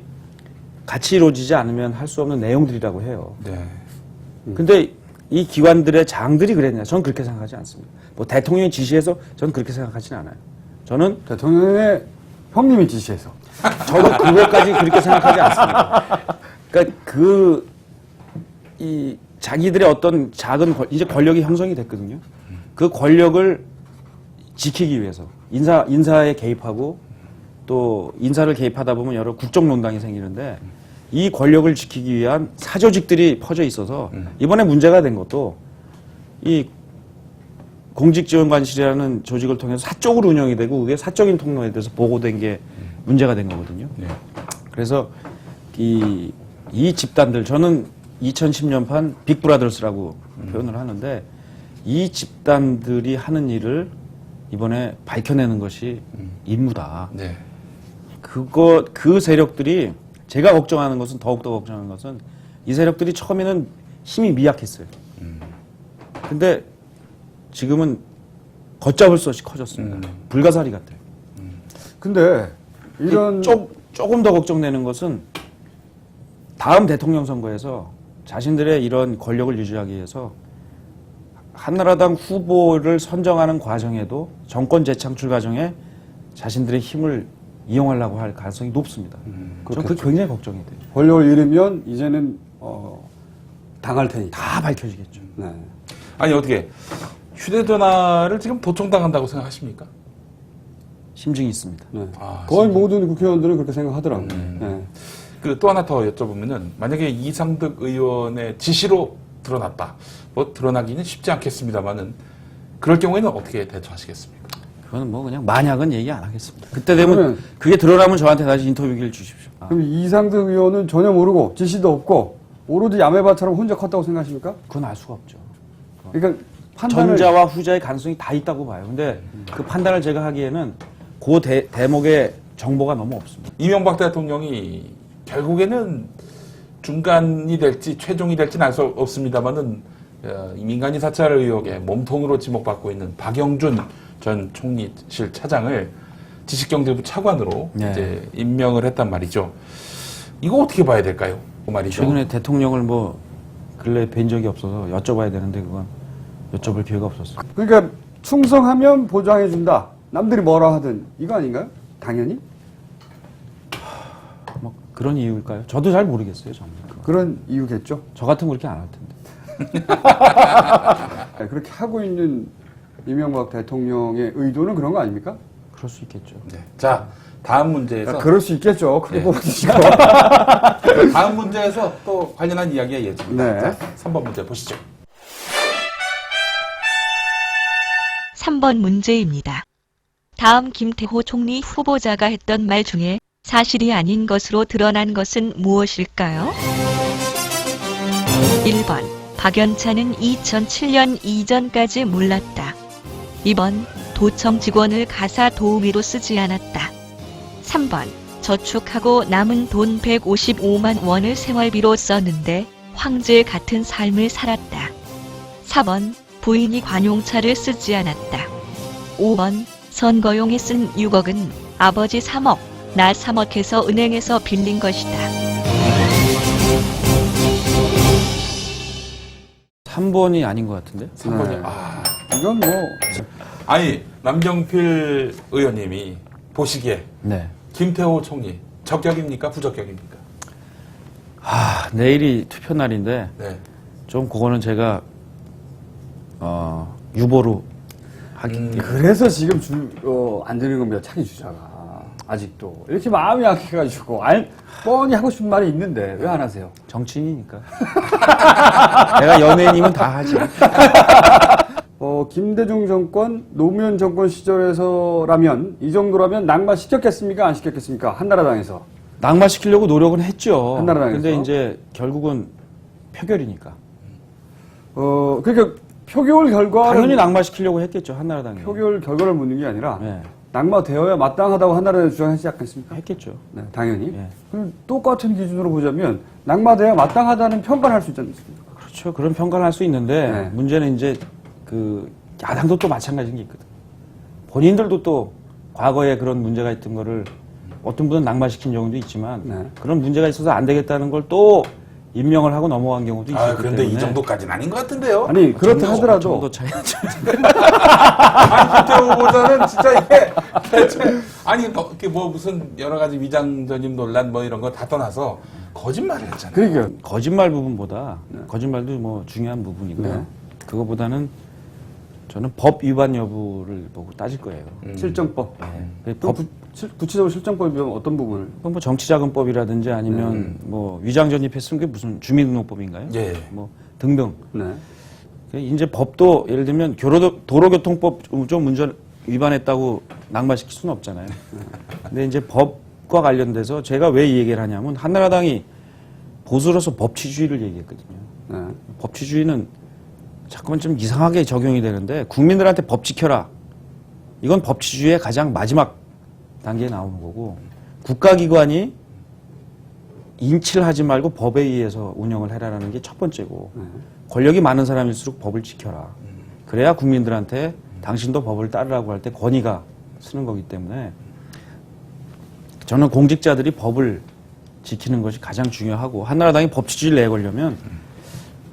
같이 이루어지지 않으면 할 수 없는 내용들이라고 해요. 네. 근데 이 기관들의 장들이 그랬냐? 저는 그렇게 생각하지 않습니다. 뭐 대통령이 지시해서 저는 그렇게 생각하지는 않아요. 저는 대통령의 형님이 지시해서. 저도 그것까지 그렇게 생각하지 않습니다. 그러니까 이 자기들의 어떤 작은 이제 권력이 형성이 됐거든요. 그 권력을 지키기 위해서 인사에 개입하고 또 인사를 개입하다 보면 여러 국정농단이 생기는데 이 권력을 지키기 위한 사조직들이 퍼져 있어서 이번에 문제가 된 것도 이 공직지원관실이라는 조직을 통해서 사적으로 운영이 되고 그게 사적인 통로에 대해서 보고된 게 문제가 된 거거든요. 네. 그래서 이 집단들 저는 2010년판 빅브라더스라고 표현을 하는데 이 집단들이 하는 일을 이번에 밝혀내는 것이 임무다. 네. 그 세력들이 제가 걱정하는 것은 더욱더 걱정하는 것은 이 세력들이 처음에는 힘이 미약했어요. 근데 지금은 걷잡을 수 없이 커졌습니다. 불가사리 같아요. 근데 이런 조금 더 걱정되는 것은 다음 대통령 선거에서 자신들의 이런 권력을 유지하기 위해서 한나라당 후보를 선정하는 과정에도 정권 재창출 과정에 자신들의 힘을 이용하려고 할 가능성이 높습니다. 저는 그게 굉장히 걱정이 돼요. 권력을 잃으면 이제는 당할 테니까. 다 밝혀지겠죠. 네. 아니 어떻게 휴대전화를 지금 도청당한다고 생각하십니까? 심증이 있습니다. 네. 아, 거의 모든 국회의원들은 그렇게 생각하더라고요. 네. 그 또 하나 더 여쭤보면은 만약에 이상득 의원의 지시로 드러났다. 뭐 드러나기는 쉽지 않겠습니다만은 그럴 경우에는 어떻게 대처하시겠습니까? 그거는 뭐 그냥 만약은 얘기 안 하겠습니다. 그때 되면 그러면- 그게 드러나면 저한테 다시 인터뷰 기회를 주십시오. 그럼 이상득 의원은 전혀 모르고 지시도 없고 오로지 야매바처럼 혼자 컸다고 생각하십니까? 그건 알 수가 없죠. 그러니까 판단을 전자와 후자의 가능성이 다 있다고 봐요. 근데 그 판단을 제가 하기에는 그 대목의 정보가 너무 없습니다. 이명박 대통령이 결국에는 중간이 될지 최종이 될지는 알 수 없습니다만은 이 민간인 사찰 의혹에 몸통으로 지목받고 있는 박영준 전 총리실 차장을 지식경제부 차관으로 네. 이제 임명을 했단 말이죠. 이거 어떻게 봐야 될까요? 그 말이죠. 최근에 대통령을 뭐 근래 뵌 적이 없어서 여쭤봐야 되는데 그건 여쭤볼 기회가 없었어요. 그러니까 충성하면 보장해준다. 남들이 뭐라 하든 이거 아닌가요? 당연히 뭐 그런 이유일까요? 저도 잘 모르겠어요. 정말. 그런 이유겠죠. 저 같으면 그렇게 안 할 텐데. 네, 그렇게 하고 있는 이명박 대통령의 의도는 그런 거 아닙니까? 그럴 수 있겠죠. 네. 자, 다음 문제에서 그럴 수 있겠죠. 크게 네. 뽑아주시고. 다음 문제에서 또 관련한 이야기가 이어집니다. 네. 자, 3번 문제 보시죠. 3번 문제입니다. 다음 김태호 총리 후보자가 했던 말 중에 사실이 아닌 것으로 드러난 것은 무엇일까요? 1번 박연차는 2007년 이전까지 몰랐다. 2번 도청 직원을 가사 도우미로 쓰지 않았다. 3번 저축하고 남은 돈 155만 원을 생활비로 썼는데 황제 같은 삶을 살았다. 4번 부인이 관용차를 쓰지 않았다. 5번 선거용에 쓴 6억은 아버지 3억, 나 3억해서 은행에서 빌린 것이다. 3번이 아닌 것 같은데? 3번이 네. 아, 이건 뭐 아니 남경필 의원님이 보시기에 네. 김태호 총리 적격입니까 부적격입니까? 내일이 투표 날인데 네. 좀 그거는 제가 유보로 하기 그래서 지금 안 되는 겁니다. 차기 주자가 아직도 이렇게 마음이 약해가지고 뻔히 하고 싶은 말이 있는데 왜 안 하세요? 정치인이니까. 내가 연예인이면 다 하지. 김대중 정권, 노무현 정권 시절에서라면 이 정도라면 낙마 시켰겠습니까? 안 시켰겠습니까? 한나라당에서. 낙마시키려고 노력은 했죠. 한나라당에서. 근데 이제 결국은 표결이니까. 그러니까 표결 결과를 당연히 낙마시키려고 했겠죠. 한나라당이. 표결 결과를 묻는 게 아니라 네. 낙마되어야 마땅하다고 한나라당이 주장하지 않겠습니까? 했겠죠. 네, 당연히. 예. 그럼 똑같은 기준으로 보자면 낙마돼야 마땅하다는 평가를 할 수 있지 않습니까? 그렇죠. 그런 평가를 할 수 있는데 네. 문제는 이제 야당도 또 마찬가지인 게 있거든. 본인들도 또 과거에 그런 문제가 있던 거를 어떤 분은 낙마시킨 경우도 있지만 네. 그런 문제가 있어서 안 되겠다는 걸 또 임명을 하고 넘어간 경우도 있기 때문에. 그런데 이 정도까지는 아닌 것 같은데요. 아니 그렇다 하더라도 정도 차이. 아니, 김태호 후보자는 진짜 이게 대체 아니 이게 뭐 무슨 여러 가지 위장 전입 논란 뭐 이런 거 다 떠나서 거짓말을 했잖아요. 그러니까 거짓말 부분보다 거짓말도 뭐 중요한 부분이고요. 네. 그거보다는 저는 법 위반 여부를 보고 따질 거예요. 실정법. 네. 또 구체적으로 실정법이면 어떤 부분을? 뭐 정치자금법이라든지 아니면 뭐 위장 전입했으면 그게 무슨 주민등록법인가요? 예. 뭐 등등. 네. 이제 법도 예를 들면 도로교통법 좀 운전 위반했다고 낙마시킬 수는 없잖아요. 근데 이제 법과 관련돼서 제가 왜 이 얘기를 하냐면 한나라당이 보수로서 법치주의를 얘기했거든요. 네. 법치주의는 자꾸만 좀 이상하게 적용이 되는데 국민들한테 법 지켜라. 이건 법치주의의 가장 마지막 단계에 나오는 거고 국가기관이 인치를 하지 말고 법에 의해서 운영을 해라라는 게 첫 번째고 권력이 많은 사람일수록 법을 지켜라. 그래야 국민들한테 당신도 법을 따르라고 할 때 권위가 쓰는 거기 때문에 저는 공직자들이 법을 지키는 것이 가장 중요하고 한나라당이 법치주의를 내걸려면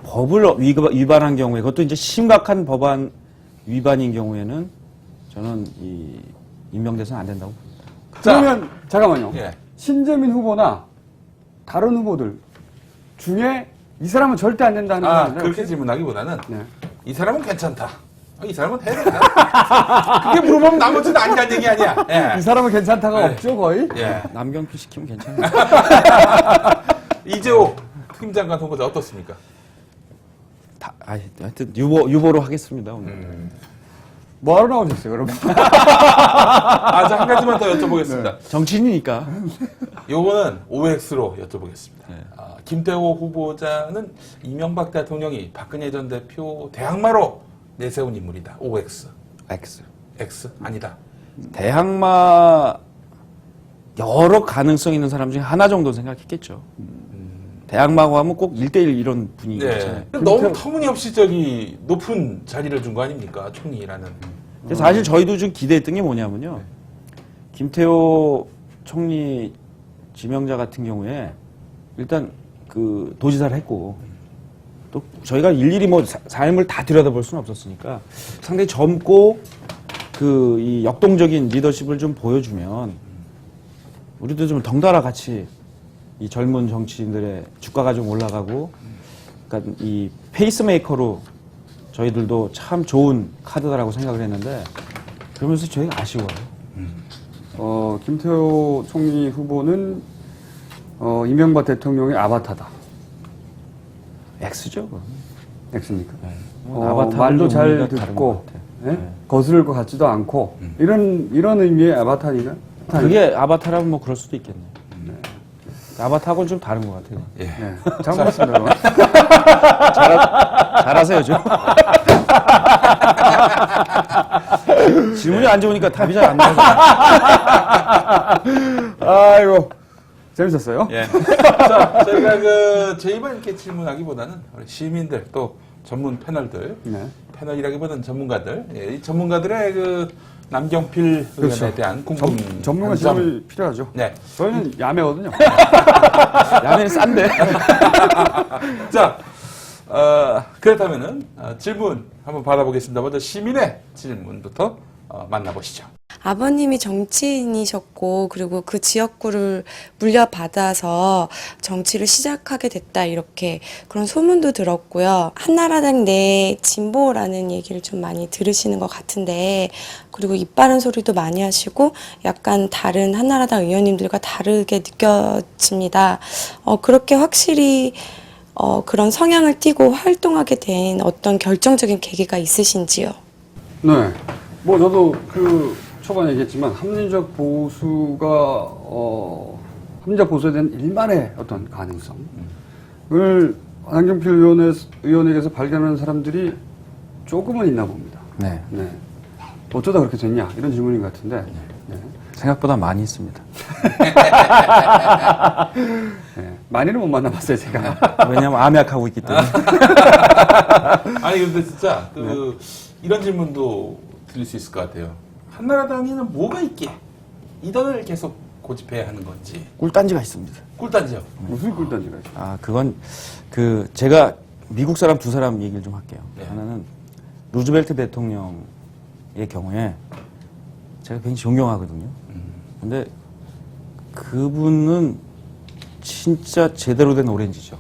법을 위반한 경우에 그것도 이제 심각한 법안 위반인 경우에는 저는 이 임명돼서는 안 된다고 봅니다. 그러면 잠깐만요. 예. 신재민 후보나 다른 후보들 중에 이 사람은 절대 안 된다는 건 그렇게 질문하기보다는 네. 이 사람은 괜찮다. 이 사람은 해야 된다. 그게 물어보면 나머지는 아니란 얘기 아니야. 예. 이 사람은 괜찮다가 네. 없죠 거의. 예. 남경필 시키면 괜찮아요. 이재호 특임장관 후보자 어떻습니까? 하여튼 유보로 하겠습니다 오늘. 뭐하러 나오셨어요 그러면? 자, 한 가지만 더 여쭤보겠습니다. 정치인이니까. 요거는 OX로 여쭤보겠습니다. 김태호 후보자는 이명박 대통령이 박근혜 전 대표 대항마로 내세운 인물이다. OX. X. X? 아니다. 대항마 여러 가능성 있는 사람 중에 하나 정도 생각했겠죠. 대항마고 하면 꼭 1대1 이런 분위기 있잖아요. 네. 너무 터무니없이 저기 높은 자리를 준 거 아닙니까? 총리라는. 그래서 사실 저희도 좀 기대했던 게 뭐냐면요. 김태호 총리 지명자 같은 경우에 일단 그 도지사를 했고 또 저희가 일일이 뭐 삶을 다 들여다볼 수는 없었으니까 상당히 젊고 그 이 역동적인 리더십을 좀 보여주면 우리도 좀 덩달아 같이 이 젊은 정치인들의 주가가 좀 올라가고 그러니까 이 페이스메이커로 저희들도 참 좋은 카드다라고 생각을 했는데 그러면서 저희가 아쉬워요. 김태호 총리 후보는 이명박 대통령의 아바타다. X죠. 그건. X입니까? 아바타는 말도 좀 잘 의미가 다른 듣고 것 같아요. 예? 네. 거스를 것 같지도 않고 이런 의미의 아바타니까. 그게 아바타라면 뭐 그럴 수도 있겠네요. 아바타하고는 좀 다른 것 같아요. 예. 네. 잘못 봤습니다. 그럼. 잘하세요, 좀. 질문이 안 좋으니까 답이 잘 안 나와요. 아이고 재밌었어요. 예. 자, 저희가 저희만 이렇게 질문하기보다는 우리 시민들 또 전문 패널들, 네. 패널이라기보다는 전문가들, 이 전문가들의 그 남경필 의원에 그렇죠. 대한 궁금 전문가 질문이 필요하죠. 네. 저희는 야매거든요. 야매는 싼데. 자, 그렇다면은 질문 한번 받아보겠습니다. 먼저 시민의 질문부터 만나보시죠. 아버님이 정치인이셨고 그리고 그 지역구를 물려받아서 정치를 시작하게 됐다 이렇게 그런 소문도 들었고요. 한나라당 내 진보라는 얘기를 좀 많이 들으시는 것 같은데 그리고 입 바른 소리도 많이 하시고 약간 다른 한나라당 의원님들과 다르게 느껴집니다. 그렇게 확실히 그런 성향을 띠고 활동하게 된 어떤 결정적인 계기가 있으신지요? 네. 뭐 저도 초반에 얘기했지만 합리적 보수가 합리적 보수에 대한 일만의 어떤 가능성을 남경필 의원에게서 발견하는 사람들이 조금은 있나 봅니다. 네. 네. 어쩌다 그렇게 됐냐 이런 질문인 것 같은데. 네. 생각보다 많이 있습니다. 네. 많이는 못 만나봤어요 제가. 왜냐하면 암약하고 있기 때문에. 아니 근데 진짜 이런 질문도 드릴 수 있을 것 같아요. 한나라당에는 뭐가 있기에 이단을 계속 고집해야 하는 건지. 꿀단지가 있습니다. 꿀단지요. 무슨 꿀단지가 있어요? 아, 그건 제가 미국 사람 두 사람 얘기를 좀 할게요. 네. 하나는 루즈벨트 대통령의 경우에 제가 굉장히 존경하거든요. 근데 그분은 진짜 제대로 된 오렌지죠.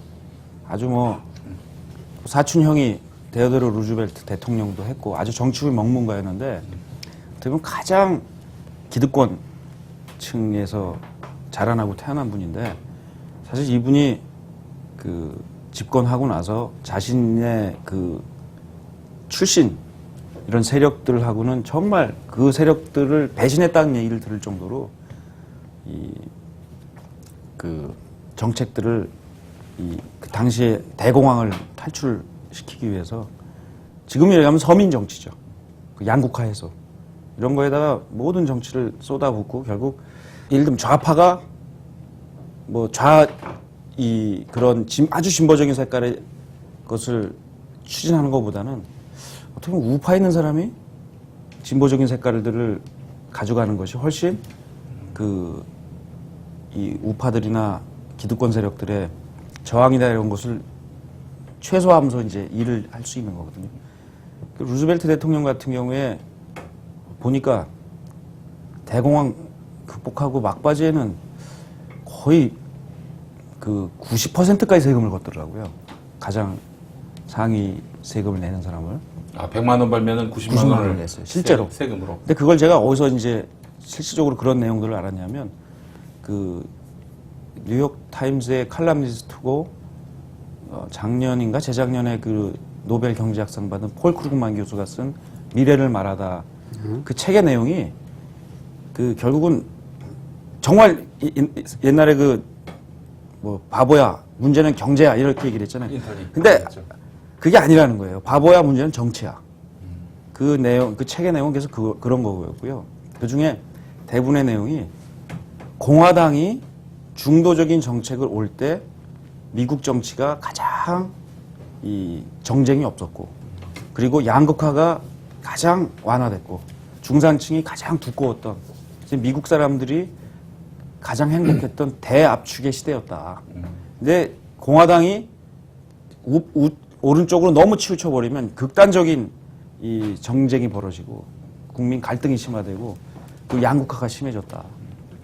아주 사촌형이 데오도르 루즈벨트 대통령도 했고 아주 정치부 명문가였는데 어떻게 보면 가장 기득권 층에서 자라나고 태어난 분인데 사실 이분이 집권하고 나서 자신의 출신 이런 세력들하고는 정말 그 세력들을 배신했다는 얘기를 들을 정도로 정책들을 그 당시에 대공황을 탈출시키기 위해서 지금 얘기하면 서민 정치죠. 양국화해서 이런 거에다가 모든 정치를 쏟아붓고 결국 예를 들면 좌파가 그런 아주 진보적인 색깔의 것을 추진하는 것보다는 어떻게 보면 우파에 있는 사람이 진보적인 색깔들을 가져가는 것이 훨씬 이 우파들이나 기득권 세력들의 저항이나 이런 것을 최소화하면서 이제 일을 할 수 있는 거거든요. 루즈벨트 대통령 같은 경우에 보니까 대공황 극복하고 막바지에는 거의 90%까지 세금을 걷더라고요. 가장 상위 세금을 내는 사람을. 100만 원 벌면은 90만 원을 냈어요. 실제로. 세금으로. 근데 그걸 제가 어디서 이제 실질적으로 그런 내용들을 알았냐면 뉴욕 타임즈의 칼럼니스트고 작년인가 재작년에 노벨 경제학상 받은 폴 크루그만 교수가 쓴 미래를 말하다 그 책의 내용이 결국은 정말 옛날에 바보야 문제는 경제야 이렇게 얘기를 했잖아요. 근데 그게 아니라는 거예요. 바보야 문제는 정치야. 그 내용, 그 책의 내용은 계속 그런 거고요. 그 중에 대부분의 내용이 공화당이 중도적인 정책을 올 때 미국 정치가 가장 정쟁이 없었고 그리고 양극화가 가장 완화됐고 중산층이 가장 두꺼웠던 미국 사람들이 가장 행복했던 대압축의 시대였다. 근데 공화당이 오른쪽으로 너무 치우쳐버리면 극단적인 이 정쟁이 벌어지고 국민 갈등이 심화되고 또 양극화가 심해졌다.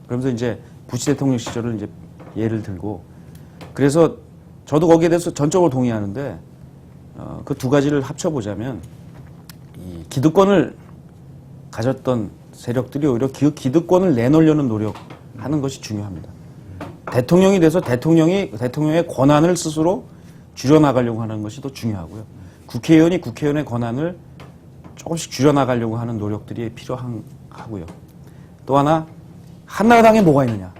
그러면서 이제 부시 대통령 시절을 이제 예를 들고 그래서 저도 거기에 대해서 전적으로 동의하는데 그 두 가지를 합쳐보자면 이 기득권을 가졌던 세력들이 오히려 그 기득권을 내놓으려는 노력하는 것이 중요합니다. 대통령이 돼서 대통령의 권한을 스스로 줄여나가려고 하는 것이 더 중요하고요. 국회의원이 국회의원의 권한을 조금씩 줄여나가려고 하는 노력들이 필요하고요. 또 하나 한나라당에 뭐가 있느냐.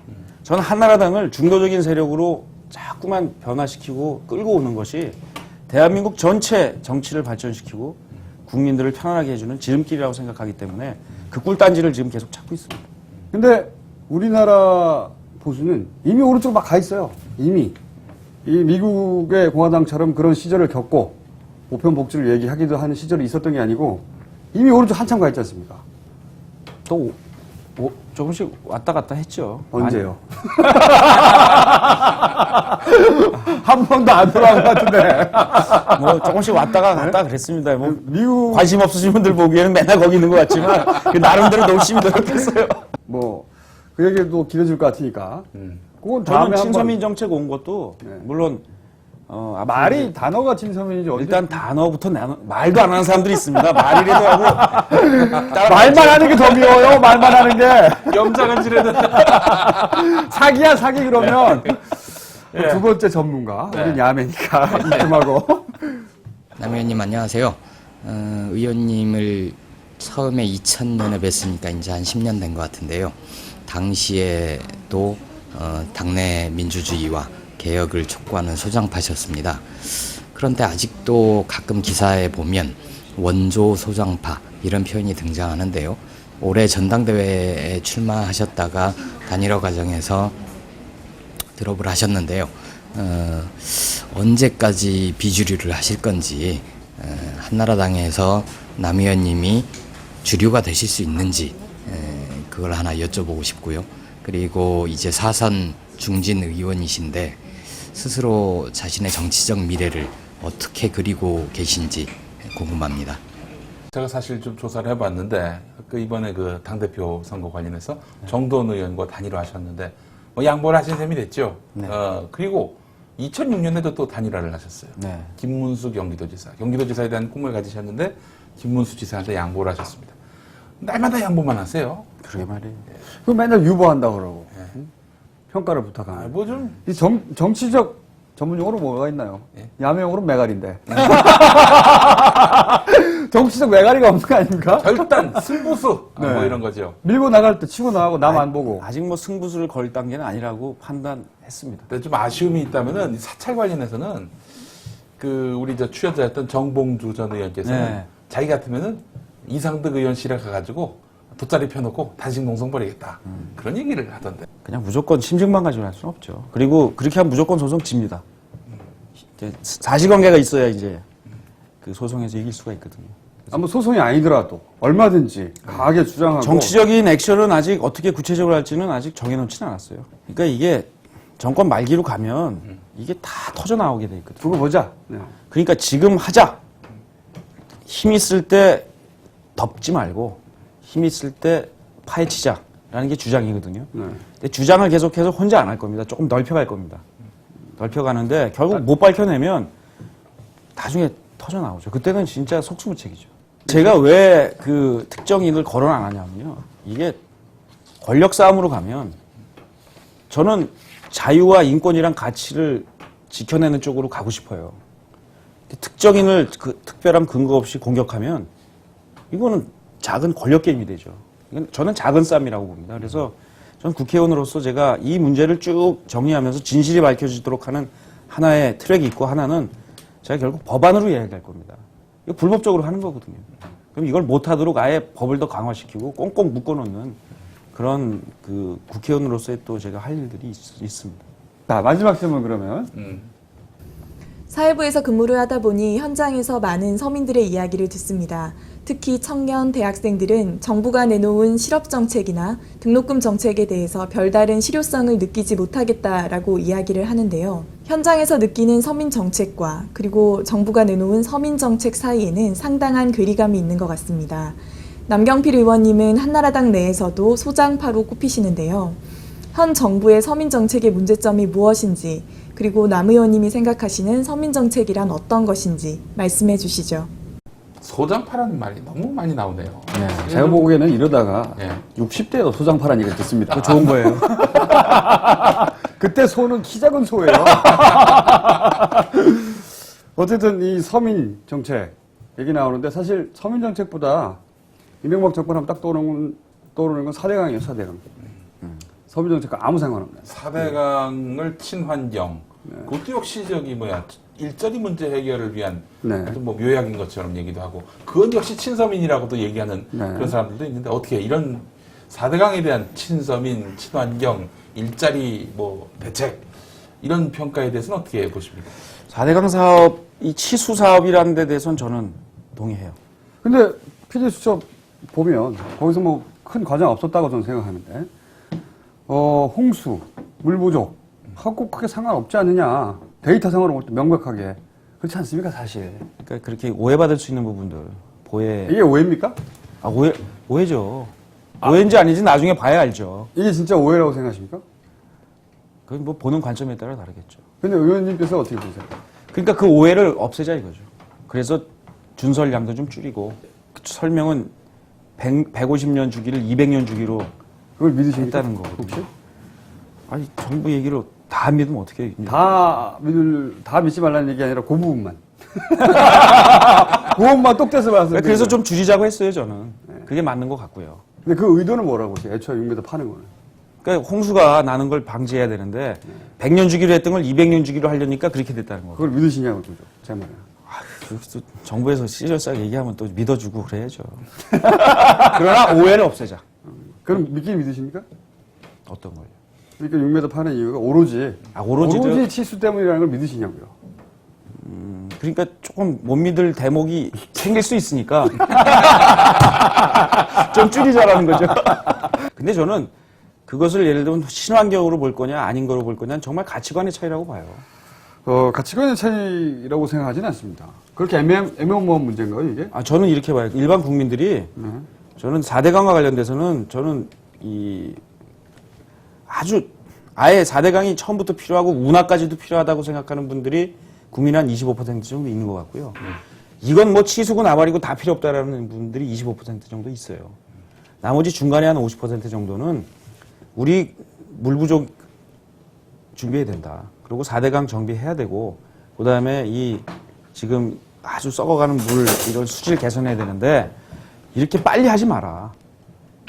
저는 한나라당을 중도적인 세력으로 자꾸만 변화시키고 끌고 오는 것이 대한민국 전체 정치를 발전시키고 국민들을 편안하게 해주는 지름길이라고 생각하기 때문에 그 꿀단지를 지금 계속 찾고 있습니다. 근데 우리나라 보수는 이미 오른쪽 막 가 있어요. 이미. 이 미국의 공화당처럼 그런 시절을 겪고 보편복지를 얘기하기도 하는 시절이 있었던 게 아니고 이미 오른쪽 한참 가 있지 않습니까? 또 조금씩 왔다 갔다 했죠. 언제요? 한 번도 안 돌아온 것 같은데. 조금씩 왔다가 갔다 그랬습니다. 미국 관심 없으신 분들 보기에는 맨날 거기 있는 것 같지만 나름대로 열심히 노력했어요. 그 얘기도 길어질 것 같으니까. 그건 다음에 저는 친서민 한번. 정책 온 것도 네. 물론 말이 단어가 친서민이지 어디. 일단 단어부터 말도 안 하는 사람들이 있습니다. 말이라도 하고 말만 하는 게 더 미워요. 말만 하는 게. 염장은 지르는. 사기야 사기 그러면. 두 번째 전문가. 네. 우린 야매니까 이쯤하고. 남 의원님 안녕하세요. 의원님을 처음에 2000년에 뵀으니까 이제 한 10년 된 것 같은데요. 당시에도 당내 민주주의와 개혁을 촉구하는 소장파셨습니다. 그런데 아직도 가끔 기사에 보면 원조 소장파 이런 표현이 등장하는데요. 올해 전당대회에 출마하셨다가 단일화 과정에서 드롭을 하셨는데요. 언제까지 비주류를 하실 건지 한나라당에서 남 의원님이 주류가 되실 수 있는지 그걸 하나 여쭤보고 싶고요. 그리고 이제 4선 중진 의원이신데 스스로 자신의 정치적 미래를 어떻게 그리고 계신지 궁금합니다. 제가 사실 좀 조사를 해봤는데 그 이번에 그 당대표 선거 관련해서 정도원 의원과 단일화 하셨는데 뭐 양보를 하신 셈이 됐죠. 네. 그리고 2006년에도 또 단일화를 하셨어요. 네. 김문수 경기도지사. 경기도지사에 대한 꿈을 가지셨는데 김문수 지사한테 양보를 하셨습니다. 날마다 양보만 하세요. 그러게 말이에요. 그 맨날 유보한다 그러고 평가를 부탁하는. 뭐 좀 이 정치적 전문용어로 뭐가 있나요? 예. 야매용어로 메가리인데. 정치적 메가리가 없는 거 아닙니까? 결단, 승부수 네. 뭐 이런 거죠. 밀고 나갈 때 치고 나가고 남 안 보고. 아직 뭐 승부수를 걸 단계는 아니라고 판단했습니다. 근데 좀 아쉬움이 있다면은 이 사찰 관련해서는 그 우리 저 취재했던 정봉주 전 의원께서는 네. 자기 같으면은 이상득 의원실에 가가지고 돗자리 펴놓고 단식 농성 벌이겠다 그런 얘기를 하던데. 그냥 무조건 심증만 가지고 할 수는 없죠. 그리고 그렇게 하면 무조건 소송 집니다. 이제 사실관계가 있어야 이제 그 소송에서 이길 수가 있거든요. 아무 소송이 아니더라도 얼마든지 강하게 주장하고. 정치적인 액션은 아직 어떻게 구체적으로 할지는 아직 정해놓지는 않았어요. 그러니까 이게 정권 말기로 가면 이게 다 터져 나오게 돼 있거든요. 두고 보자. 네. 그러니까 지금 하자. 힘 있을 때 덮지 말고 힘 있을 때 파헤치자라는 게 주장이거든요. 네. 근데 주장을 계속해서 혼자 안 할 겁니다. 조금 넓혀갈 겁니다. 넓혀가는데 결국 못 밝혀내면 나중에 터져 나오죠. 그때는 진짜 속수무책이죠. 제가 왜 그 특정인을 거론 안 하냐면요. 이게 권력 싸움으로 가면 저는 자유와 인권이란 가치를 지켜내는 쪽으로 가고 싶어요. 특정인을 그 특별한 근거 없이 공격하면 이거는 작은 권력 게임이 되죠. 이건 저는 작은 싸움이라고 봅니다. 그래서 저는 국회의원으로서 제가 이 문제를 쭉 정리하면서 진실이 밝혀지도록 하는 하나의 트랙이 있고 하나는 제가 결국 법안으로 이야기할 겁니다. 이거 불법적으로 하는 거거든요. 그럼 이걸 못하도록 아예 법을 더 강화시키고 꽁꽁 묶어놓는 그런 그 국회의원으로서의 또 제가 할 일들이 있습니다. 자, 마지막 질문 그러면. 사회부에서 근무를 하다 보니 현장에서 많은 서민들의 이야기를 듣습니다. 특히 청년, 대학생들은 정부가 내놓은 실업정책이나 등록금 정책에 대해서 별다른 실효성을 느끼지 못하겠다라고 이야기를 하는데요. 현장에서 느끼는 서민정책과 그리고 정부가 내놓은 서민정책 사이에는 상당한 괴리감이 있는 것 같습니다. 남경필 의원님은 한나라당 내에서도 소장파로 꼽히시는데요. 현 정부의 서민정책의 문제점이 무엇인지 그리고 남 의원님이 생각하시는 서민정책이란 어떤 것인지 말씀해 주시죠. 소장파라는 말이 너무 많이 나오네요. 네, 제가 보기에는 이러다가 예. 60대도 소장파라는 얘기를 듣습니다. 그거 좋은 거예요. 그때 소는 키 작은 소예요. 어쨌든 이 서민 정책 얘기 나오는데 사실 서민 정책보다 이명박 정권 하면 딱 떠오르는 건 4대강이에요, 4대강. 서민 정책과 아무 상관없네요. 4대강을 친환경. 그것도 역시 저기 뭐야 일자리 문제 해결을 위한 네. 어떤 뭐 묘약인 것처럼 얘기도 하고 그건 역시 친서민이라고도 얘기하는 네. 그런 사람들도 있는데 어떻게 이런 4대강에 대한 친서민, 친환경, 일자리 뭐 대책 이런 평가에 대해서는 어떻게 보십니까? 4대강 사업, 이 치수 사업이라는 데 대해서는 저는 동의해요. 근데 PD 수첩 보면 거기서 뭐 큰 과정 없었다고 저는 생각하는데 홍수, 물 부족 하고 크게 상관없지 않느냐. 데이터상으로 볼 때 명백하게 그렇지 않습니까, 사실? 그러니까 그렇게 오해받을 수 있는 부분들, 이게 오해입니까? 오해죠. 오해인지 아닌지 나중에 봐야 알죠. 이게 진짜 오해라고 생각하십니까? 그건 뭐 보는 관점에 따라 다르겠죠. 근데 의원님께서 어떻게 보세요? 그러니까 그 오해를 없애자 이거죠. 그래서 준설량도 좀 줄이고 설명은 150년 주기를 200년 주기로 그걸 믿으십니까? 했다는 거거든요. 혹시? 아니 정부 얘기를 다 믿으면 어떻게 해요? 다 믿지 말라는 얘기 아니라 그 부분만. 그 부분만 똑 떼서 말씀드려요. 그래서 좀 줄이자고 했어요 저는. 그게 맞는 것 같고요. 근데 그 의도는 뭐라고 보세요? 애초에 6m 파는 거는. 그러니까 홍수가 나는 걸 방지해야 되는데 100년 주기로 했던 걸 200년 주기로 하려니까 그렇게 됐다는 거예요. 그걸 믿으시냐고 그죠? 제 말은. 또 정부에서 시리어스하게 얘기하면 또 믿어주고 그래야죠. 그러나 오해를 없애자. 그럼 믿긴 믿으십니까? 어떤 걸요? 그러니까 6m 파는 이유가 오로지 오로지 치수 때문이라는 걸 믿으시냐고요. 그러니까 조금 못 믿을 대목이 생길 수 있으니까 좀 줄이자라는 거죠. 근데 저는 그것을 예를 들면 친환경으로 볼 거냐 아닌 거로 볼 거냐는 정말 가치관의 차이라고 봐요. 가치관의 차이라고 생각하지는 않습니다. 그렇게 애매모호한 문제인가요, 이게? 저는 이렇게 봐요. 일반 국민들이 저는 4대강과 관련돼서는 저는 아예 4대강이 처음부터 필요하고 운하까지도 필요하다고 생각하는 분들이 국민 한 25% 정도 있는 것 같고요. 이건 뭐 치수고 나발이고 다 필요 없다라는 분들이 25% 정도 있어요. 나머지 중간에 한 50% 정도는 우리 물 부족 준비해야 된다. 그리고 4대강 정비해야 되고, 그 다음에 이 지금 아주 썩어가는 물, 이걸 수질 개선해야 되는데, 이렇게 빨리 하지 마라.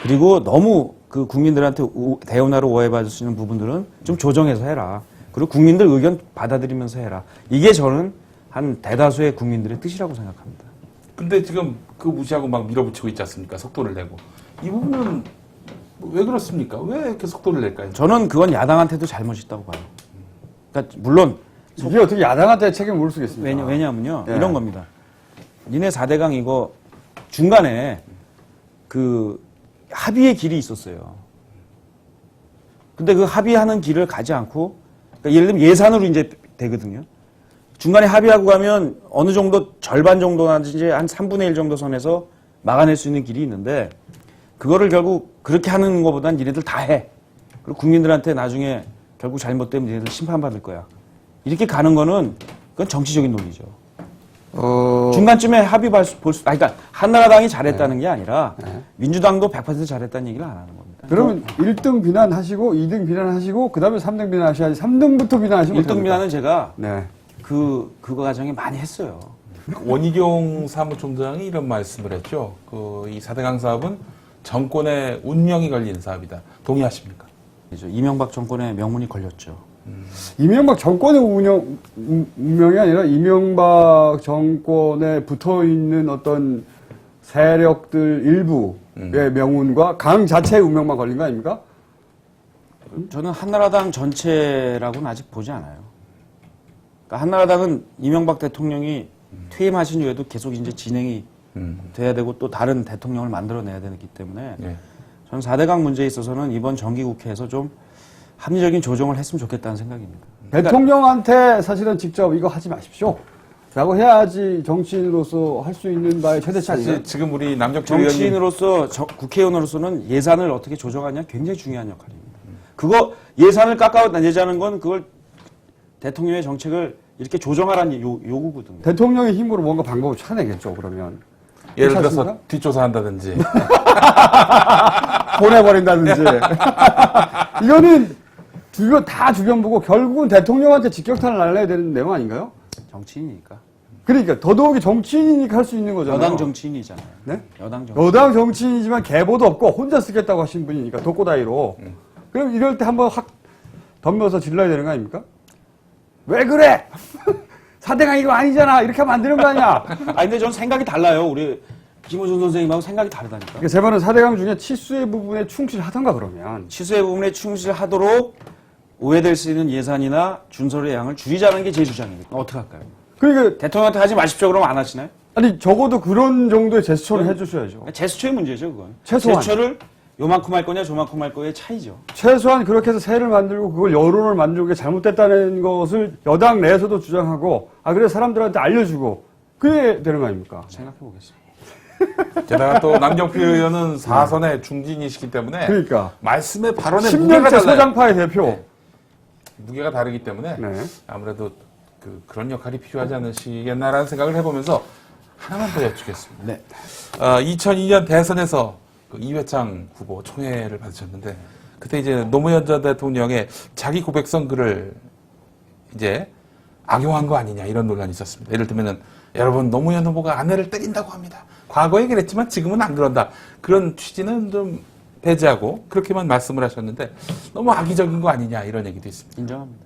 그리고 너무 그 국민들한테 대운하로 오해받을 수 있는 부분들은 좀 조정해서 해라. 그리고 국민들 의견 받아들이면서 해라. 이게 저는 한 대다수의 국민들의 뜻이라고 생각합니다. 근데 지금 그 무시하고 막 밀어붙이고 있지 않습니까? 속도를 내고. 이 부분은 왜 그렇습니까? 왜 이렇게 속도를 낼까요? 저는 그건 야당한테도 잘못이 있다고 봐요. 그러니까 물론 이게 어떻게 야당한테 책임을 물 수 있겠습니까? 왜냐면요. 예. 이런 겁니다. 니네 4대강 이거 중간에 그 합의의 길이 있었어요. 근데 그 합의하는 길을 가지 않고, 그러니까 예를 들면 예산으로 이제 되거든요. 중간에 합의하고 가면 어느 정도 절반 정도나 이제 한 3분의 1 정도 선에서 막아낼 수 있는 길이 있는데, 그거를 결국 그렇게 하는 것보단 니네들 다 해. 그리고 국민들한테 나중에 결국 잘못되면 니네들 심판받을 거야. 이렇게 가는 거는 그건 정치적인 논리죠. 중간쯤에 합의 그러니까 한나라당이 잘했다는 게 아니라 민주당도 100% 잘했다는 얘기를 안 하는 겁니다. 그러면 1등 비난하시고 2등 비난하시고 그 다음에 3등 비난하셔야지 3등부터 비난하시면 1등 비난은 제가 네. 그거 과정에 많이 했어요. 원희룡 사무총장이 이런 말씀을 했죠. 이 4대강 사업은 정권의 운명이 걸린 사업이다. 동의하십니까? 이명박 정권의 명분이 걸렸죠. 이명박 정권의 운명이 아니라 이명박 정권에 붙어 있는 어떤 세력들 일부의 명운과 강 자체의 운명만 걸린 거 아닙니까? 저는 한나라당 전체라고는 아직 보지 않아요. 그러니까 한나라당은 이명박 대통령이 퇴임하신 후에도 계속 이제 진행이 돼야 되고 또 다른 대통령을 만들어내야 되기 때문에 네. 저는 4대강 문제에 있어서는 이번 정기국회에서 좀 합리적인 조정을 했으면 좋겠다는 생각입니다. 대통령한테 사실은 직접 이거 하지 마십시오. 라고 해야지 정치인으로서 할 수 있는 바의 최대치 아니에요? 사실 지금 우리 남경필 의원님 정치인으로서 국회의원으로서는 예산을 어떻게 조정하냐 굉장히 중요한 역할입니다. 그거 예산을 깎아내자는 건 그걸 대통령의 정책을 이렇게 조정하라는 요구거든요. 대통령의 힘으로 뭔가 방법을 찾아내겠죠, 그러면. 예를 그렇지 들어서 않습니까? 뒷조사한다든지 보내버린다든지. 이거는 다 주변 보고 결국은 대통령한테 직격탄을 날려야 되는 내용 아닌가요? 정치인이니까. 그러니까 더더욱이 정치인이니까 할 수 있는 거잖아요. 여당 정치인이잖아요. 네? 여당 정치인이지만 계보도 없고 혼자 쓰겠다고 하신 분이니까 독고다이로. 그럼 이럴 때 한번 확 덤벼서 질러야 되는 거 아닙니까? 왜 그래? 4대강 이거 아니잖아. 이렇게 하면 안 되는 거 아니야? 근데 저는 생각이 달라요. 우리 김호준 선생님하고 생각이 다르다니까. 그러니까 제 말은 4대강 중에 치수의 부분에 충실하던가 그러면. 치수의 부분에 충실하도록 오해될 수 있는 예산이나 준설의 양을 줄이자는 게 제 주장입니다. 어떻게 할까요? 그러니까 대통령한테 하지 마십시오 그러면 안 하시나요? 아니 적어도 그런 정도의 제스처를 해주셔야죠. 제스처의 문제죠 그건. 최소한. 제스처를 요만큼 할 거냐 저만큼 할 거의 차이죠. 최소한 그렇게 해서 세를 만들고 그걸 여론을 만들고 그게 잘못됐다는 것을 여당 내에서도 주장하고 그래서 사람들한테 알려주고 그게 되는 거 아닙니까? 생각해 보겠습니다. 게다가 또 남경필 의원은 4선의 중진이시기 때문에 그러니까 말씀의 발언의 무게가 10년째 달라요. 소장파의 대표. 네. 무게가 다르기 때문에 네. 아무래도 그런 역할이 필요하지 않으시겠나라는 생각을 해보면서 하나만 더 여쭙겠습니다. 네. 2002년 대선에서 이회창 후보 총애를 받으셨는데 그때 이제 노무현 전 대통령의 자기 고백성 글을 이제 악용한 거 아니냐 이런 논란이 있었습니다. 예를 들면은 여러분 노무현 후보가 아내를 때린다고 합니다. 과거에 그랬지만 지금은 안 그런다. 그런 취지는 좀 배제하고 그렇게만 말씀을 하셨는데 너무 악의적인 거 아니냐 이런 얘기도 있습니다. 인정합니다.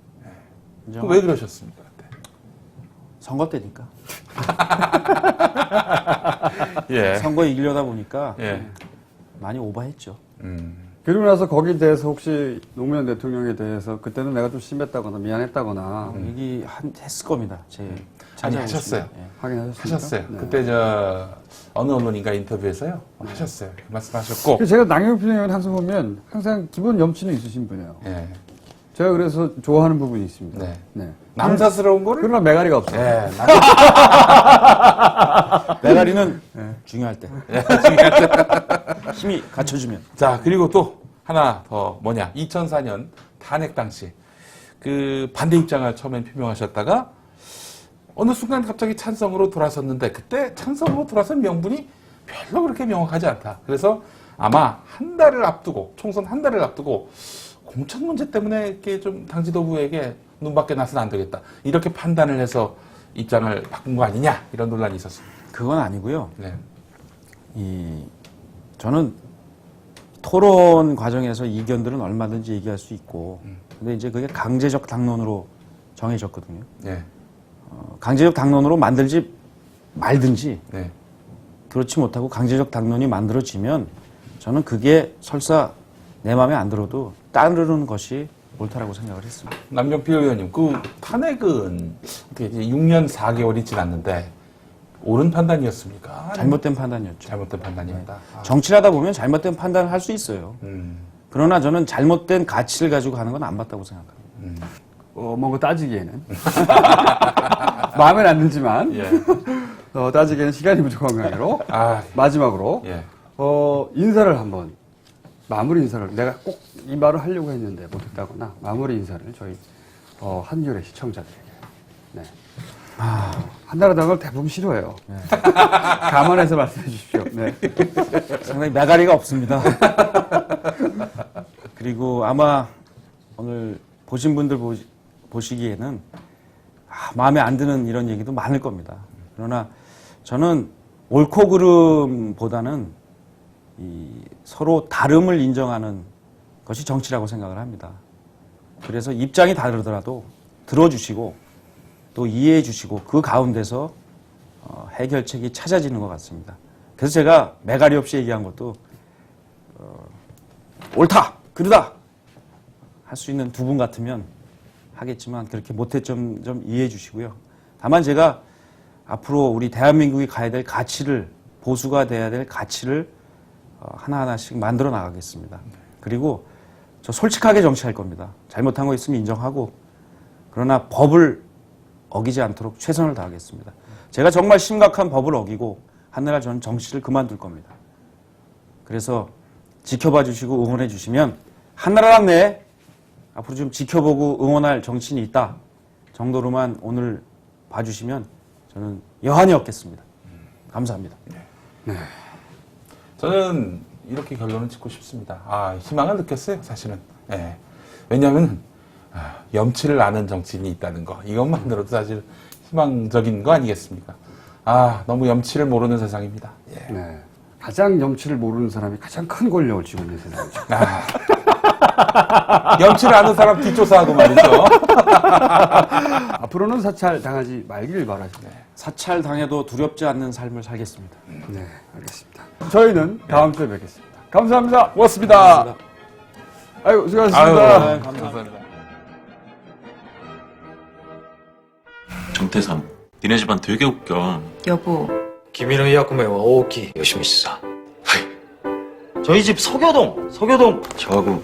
왜 그러셨습니까? 그때? 선거 때니까. 예. 선거에 이기려다 보니까 예. 많이 오버했죠. 그리고 나서 거기에 대해서 혹시 노무현 대통령에 대해서 그때는 내가 좀 심했다거나 미안했다거나 했을 겁니다. 아니, 하셨어요. 확인하셨습니까? 하셨어요. 네. 그때 어느 언론인가 인터뷰에서요. 하셨어요. 말씀하셨고. 그래서 제가 남경필 의원 항상 보면 항상 기본 염치는 있으신 분이에요. 예. 제가 그래서 좋아하는 부분이 있습니다. 네. 남사스러운 거를 그러나 메가리가 없어요. 예, 메가리는 중요할 때. 힘이 갖춰주면. 자, 그리고 또 하나 더 2004년 탄핵 당시 그 반대 입장을 처음엔 표명하셨다가 어느 순간 갑자기 찬성으로 돌아섰는데 그때 찬성으로 돌아선 명분이 별로 그렇게 명확하지 않다. 그래서 아마 한 달을 앞두고 총선 한 달을 앞두고 공천 문제 때문에 이렇게 좀 당 지도부에게 눈 밖에 나서는 안 되겠다. 이렇게 판단을 해서 입장을 바꾼 거 아니냐 이런 논란이 있었습니다. 그건 아니고요. 네. 저는 토론 과정에서 이견들은 얼마든지 얘기할 수 있고, 근데 이제 그게 강제적 당론으로 정해졌거든요. 네. 강제적 당론으로 만들지 말든지, 네. 그렇지 못하고 강제적 당론이 만들어지면 저는 그게 설사 내 마음에 안 들어도 따르는 것이 옳다라고 생각을 했습니다. 남경필 의원님, 그 탄핵은 어떻게 이제 6년 4개월이 지났는데 옳은 판단이었습니까? 잘못된 판단이었죠. 잘못된 판단이었다. 정치를 하다 보면 잘못된 판단을 할 수 있어요. 음. 그러나 저는 잘못된 가치를 가지고 하는 건 안 맞다고 생각합니다. 뭔가 따지기에는 마음에 안 들지만 예. 따지기에는 시간이 부족한 관계로 아, 마지막으로 예. 인사를 한번 마무리 인사를 내가 꼭 이 말을 하려고 했는데 못했다거나 마무리 인사를 저희 한겨레 시청자들에게. 네. 한나라당을 대부분 싫어해요. 감안해서 말씀해 주십시오. 네. 상당히 메가리가 없습니다. 그리고 아마 오늘 보신 분들 보시기에는 마음에 안 드는 이런 얘기도 많을 겁니다. 그러나 저는 옳고 그름보다는 서로 다름을 인정하는 것이 정치라고 생각을 합니다. 그래서 입장이 다르더라도 들어주시고 또 이해해 주시고 그 가운데서 해결책이 찾아지는 것 같습니다. 그래서 제가 메가리 없이 얘기한 것도 옳다, 그러다 할 수 있는 두 분 같으면 하겠지만 그렇게 못했점 좀 이해해 주시고요. 다만 제가 앞으로 우리 대한민국이 가야 될 가치를, 보수가 돼야 될 가치를 하나하나씩 만들어 나가겠습니다. 그리고 저 솔직하게 정치할 겁니다. 잘못한 거 있으면 인정하고, 그러나 법을 어기지 않도록 최선을 다하겠습니다. 제가 정말 심각한 법을 어기고 한나라 저는 정치를 그만둘 겁니다. 그래서 지켜봐 주시고 응원해 주시면 한나라당 내에 앞으로 좀 지켜보고 응원할 정치인이 있다 정도로만 오늘 봐주시면 저는 여한이 없겠습니다. 감사합니다. 네. 저는 이렇게 결론을 짓고 싶습니다. 희망을 느꼈어요, 사실은. 예. 왜냐하면 염치를 아는 정치인이 있다는 거, 이것만으로도 사실 희망적인 거 아니겠습니까? 너무 염치를 모르는 세상입니다. 예. 네. 가장 염치를 모르는 사람이 가장 큰 권력을 쥐고 있는 세상이죠. 염치를 아는 사람 뒷조사하고 말이죠. 앞으로는 사찰 당하지 말기를 바라십니다. 사찰 당해도 두렵지 않는 삶을 살겠습니다. 네, 알겠습니다. 저희는 다음 주에 뵙겠습니다. 감사합니다. 고맙습니다. 아유, 수고하셨습니다. 감사합니다. 정태삼, 니네 집안 되게 웃겨. 여보, 君の役目は大きい、吉光さん。はい。 저희 집 서교동. 저하고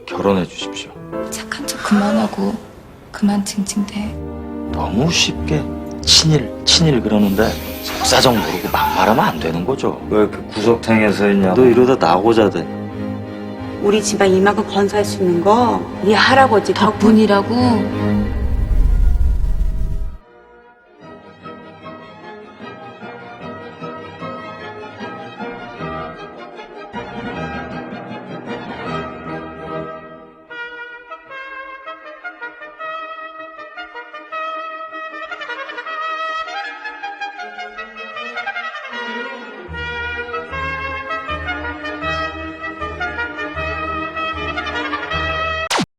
결혼해 주십시오. 착한 척 그만하고 그만 징징대. 너무 쉽게 친일 그러는데 속사정 모르고 막말하면 안 되는 거죠. 왜 이렇게 구석탱이에서 있냐? 너 이러다 나고자 돼. 우리 집안 이만큼 건사할 수 있는 거 이 할아버지 덕분이라고